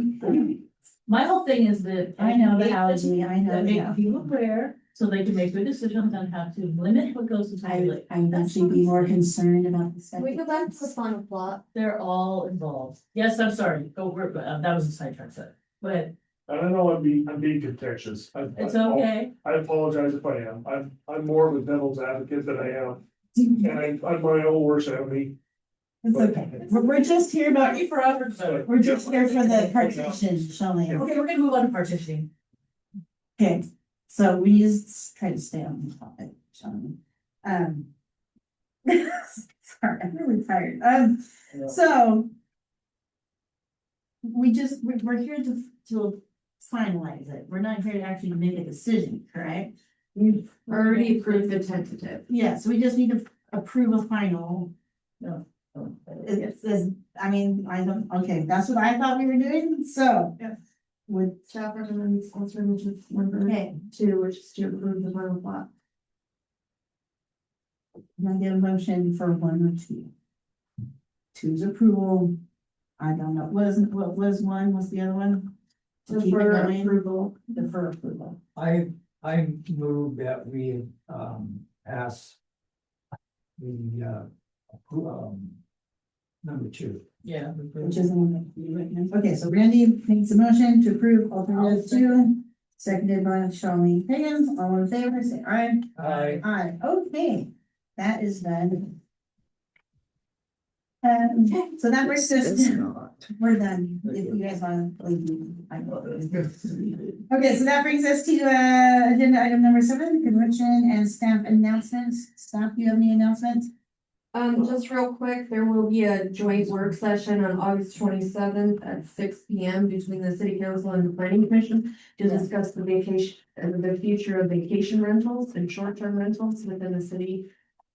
My whole thing is that. I know the algae, I know. That the make algae. people aware, so they can make good decisions on how to limit what goes into the lake. I'd actually be more concerned about the Can we septic. go back to the final plot? They're all involved. Yes, I'm sorry, that was a sidetrack set, but I don't know, I'm being contentious. it's okay. I apologize if I am. I'm more of a devil's advocate than I am. And I'm my own worst enemy. It's okay. We're just here about, Thank you for offering to. we're just here for the partition, Shelley. Okay, we're gonna move on to partitioning. Okay, so we just try to stay on the topic, Shelley. Sorry, I'm really tired. So. We're here to finalize it. We're not here to actually make a decision, correct? We've already approved the tentative. Yeah, so we just need to approve a final. It says, I mean, I don't, okay, that's what I thought we were doing, so. Yes. Would, Staff recommends alternative number okay, 2, which is to approve the final plot. can I get a motion for 1 or 2? Two's approval. I don't know, what was 1, what's the other one? To keep it Defer going? approval. Defer approval. I move that we, pass the, number 2. Yeah. Which is the one that you recommend. Okay, so Randy makes a motion to approve alternative 2, seconded by Charlene Higgins, all in favor, say aye. I, Aye, okay, that is done. So that brings us, we're done, if you guys want to leave. I will. Okay, so that brings us to, agenda item number 7, convention and staff announcements. Staff, do you have any announcements? Just real quick, there will be a joint work session on August 27th at 6 p.m. between the city council and the planning commission to discuss the vacation, the future of vacation rentals and short-term rentals within the city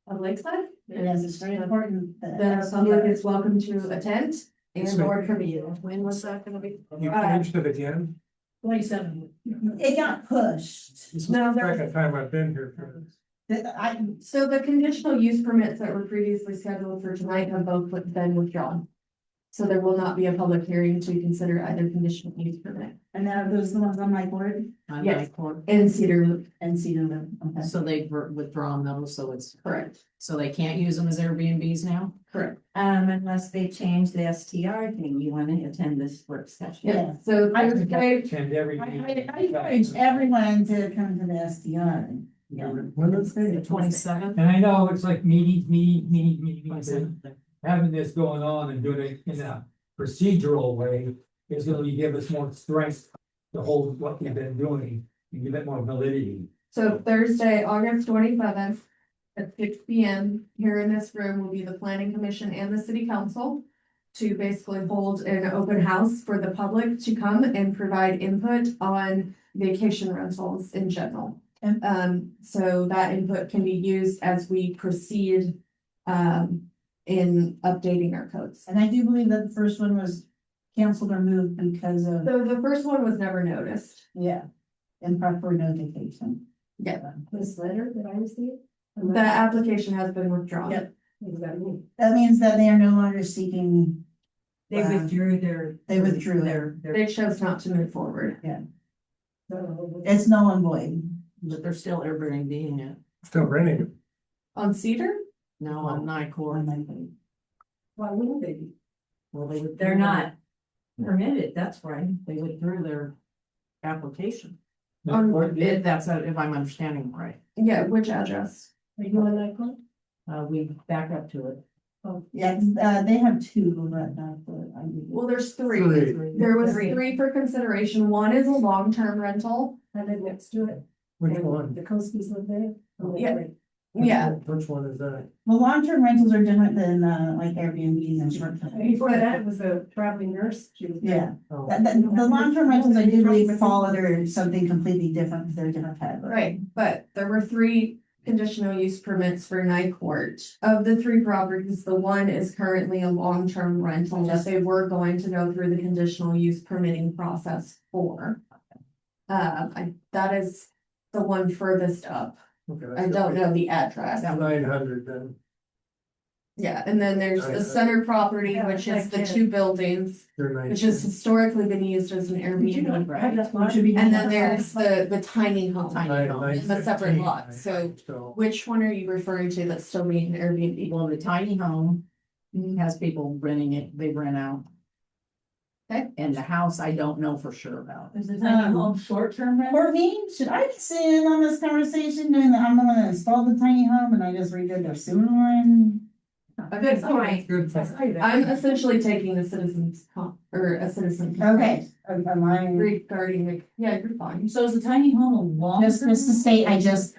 of Lakeside. Yes, it's very important. The public is welcome to attend and or come in. When was that gonna be? You changed it again? 27. It got pushed. No, there, time I've been here. so the conditional use permits that were previously scheduled for tonight have both been withdrawn. So there will not be a public hearing to consider either conditional use permit And now those are the ones on my board On Yes. my court. and Cedar Loop, and Cedar Loop. Okay. So they've withdrawn those, so it's, correct, so they can't use them as Airbnbs now? correct. Unless they change the STR thing, you wanna attend this work session? Yeah. So I- Thursday, attend every I meeting. encourage everyone to come to the SDR. When is it? The 27th? And I know it's like meetings, but having this going on and doing it in a procedural way is gonna give us more strength to hold what we've been doing and give it more validity. so Thursday, August 27th at 6 p.m. here in this room will be the planning commission and the city council to basically hold an open house for the public to come and provide input on vacation rentals in general. So that input can be used as we proceed in updating our codes. And I do believe that the first one was canceled or moved because of, So the first one was never noticed. yeah, improper notification. Yeah. This letter that I received? The application has been withdrawn. Yep. That means that they are no longer seeking, They withdrew their. They withdrew their. They chose not to move forward. it's null and void. But they're still Airbnb it. Still renting it. On Cedar? No, on NICOR. Why wouldn't they be? Well, they would. They're not permitted, that's right. They withdrew their application. On- If that's, if I'm understanding right. Yeah, which address? Are you on that one? We back up to it. Yeah, they have 2, but Well, there's three. Three. There was three for consideration. One is a long-term rental. I live next to it. Which And one? The Koskis live there. Yeah. Yeah, Which one is that? well, long-term rentals are different than, like Airbnbs and short-term. Before that, it was a traveling nurse. She was. Yeah, Oh. the long-term rentals, I do believe fall under something completely different, because they're a different category. right. But there were three conditional use permits for Nycourt. Of the three properties, the one is currently a long-term rental that they were going to go through the conditional use permitting process for. That is the one furthest up. I don't know the address. 900 then. Yeah, and then there's the center property, Yeah, which is the like two buildings, They're which has historically been used as an Airbnb. Which would be. And then there's the tiny home, Tiny home. in a separate lot. So which one are you referring to that's still being an Airbnb? Well, the tiny home has people renting it, they rent out. Okay. And the house, I don't know for sure about. Is the tiny home short-term rental? Courtney, should I be sitting in on this conversation, doing that? I'm the one that installed the tiny home and I just redid their sewer line? A good point. Good. I'm essentially taking a citizen's or a citizen. Okay, am I, Regarding the, yeah, you're fine. So is the tiny home a long? just to state, I just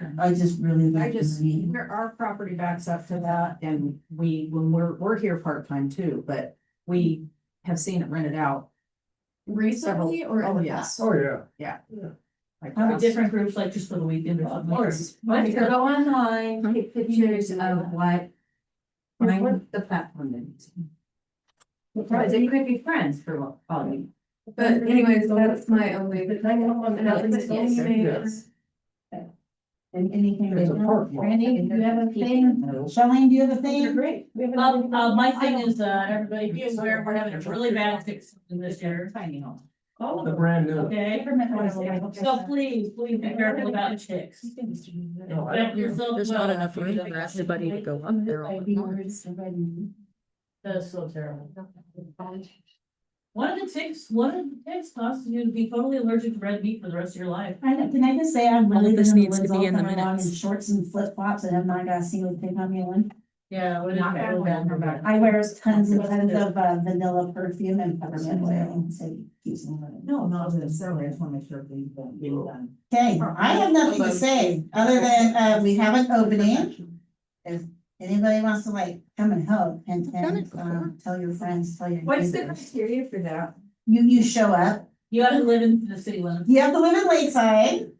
really. I just, our property backs up to that and when we're here part-time too, but we have seen it rented out. Recently or in Oh, the yes. past? Oh, yeah. Yeah. Have different groups, like just for the weekend or Of something. course, but to go online, take pictures of what, find the platform is. Because it could be friends for all you. But anyways, that's my only. Yes. And anything, There's a park. Randy, do you have a thing? Charlene, do you have a thing? Great. My thing is, everybody be aware, we're having a really bad fix this year. Tiny home. The brand new. Okay, so please be careful about chicks. There's not enough room for everybody to go up there all at once. That's so terrible. One of the ticks causes you to be totally allergic to red meat for the rest of your life. Can I just say, I'm All really of this been in the needs to woods be all in the summer long in minutes. shorts and flip flops and have not got a single tick on me one. Yeah, what is Not that? bad. I wear tons and tons of vanilla perfume and peppermint oil, so it keeps me running. No, necessarily, I just wanna make sure things don't get done. Okay, I have nothing to say, other than, we have an opening. If anybody wants to like come and help and, tell your friends, tell your What's the neighbors. criteria for that? You show up, You have to live in the city limits. you have to live in Lakeside.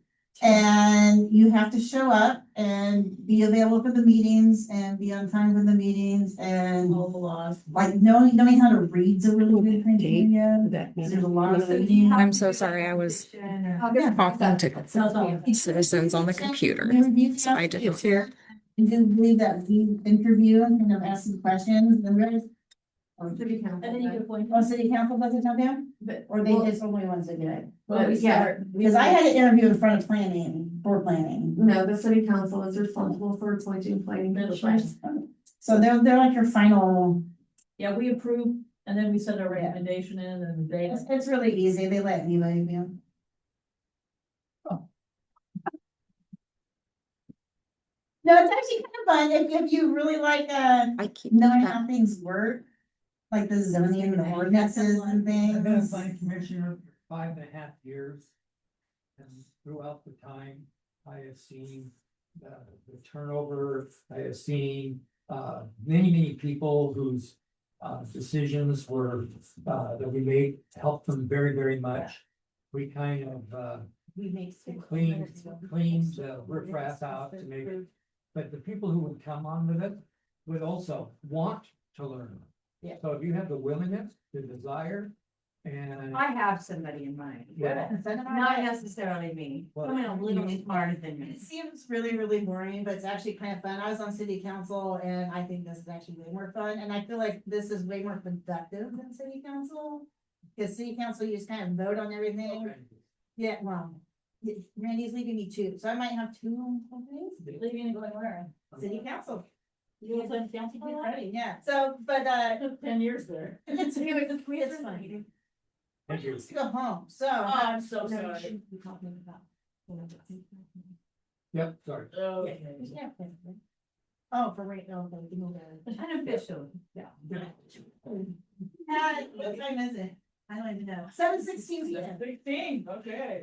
And you have to show up and be available for the meetings and be on time for the meetings and All the laws. like knowing how to read's a really good criteria. There's a lot of. I'm so sorry, I was talking to citizens on the computer. So I didn't hear. You can believe that we interview and kind of ask some questions and really. City council. And then you can appoint. Oh, city council doesn't have them? But- Or they just only ones that do it? Well, yeah. Because I had an interview in front of board planning. No, the city council is responsible for appointing planning commissioners. So they're like your final, Yeah, we approve and then we send our recommendation in and they. it's really easy. They let anybody be. No, it's actually kind of fun if you really like, I keep knowing that. how things work. Like the zoning and the ordinances and I've been a things. planning commissioner for 5.5 years. And throughout the time, I have seen the turnover, I have seen many people whose decisions were that we made helped them very much. We kind of cleaned the riffraff out to make, but the people who would come on with it would also want to learn. Yeah. So if you have the willingness, the desire, and I have somebody in mind. Yeah. Not necessarily me, someone a little smarter than me. It seems really boring, but it's actually kind of fun. I was on city council and I think this is actually way more fun. And I feel like this is way more productive than city council. Because city council, you just kind of vote on everything. Yeah, well, Randy's leaving me two, so I might have two openings. Leaving and going where? City council. You was in council already? Yeah, so, but, Took 10 years there. it's fun. thank you. To go home, so. Oh, I'm so sorry. Yep, sorry. Okay. Oh, for right now. Unofficial. Yeah, what time is it? I don't even know. 7:16 p.m. 16, okay.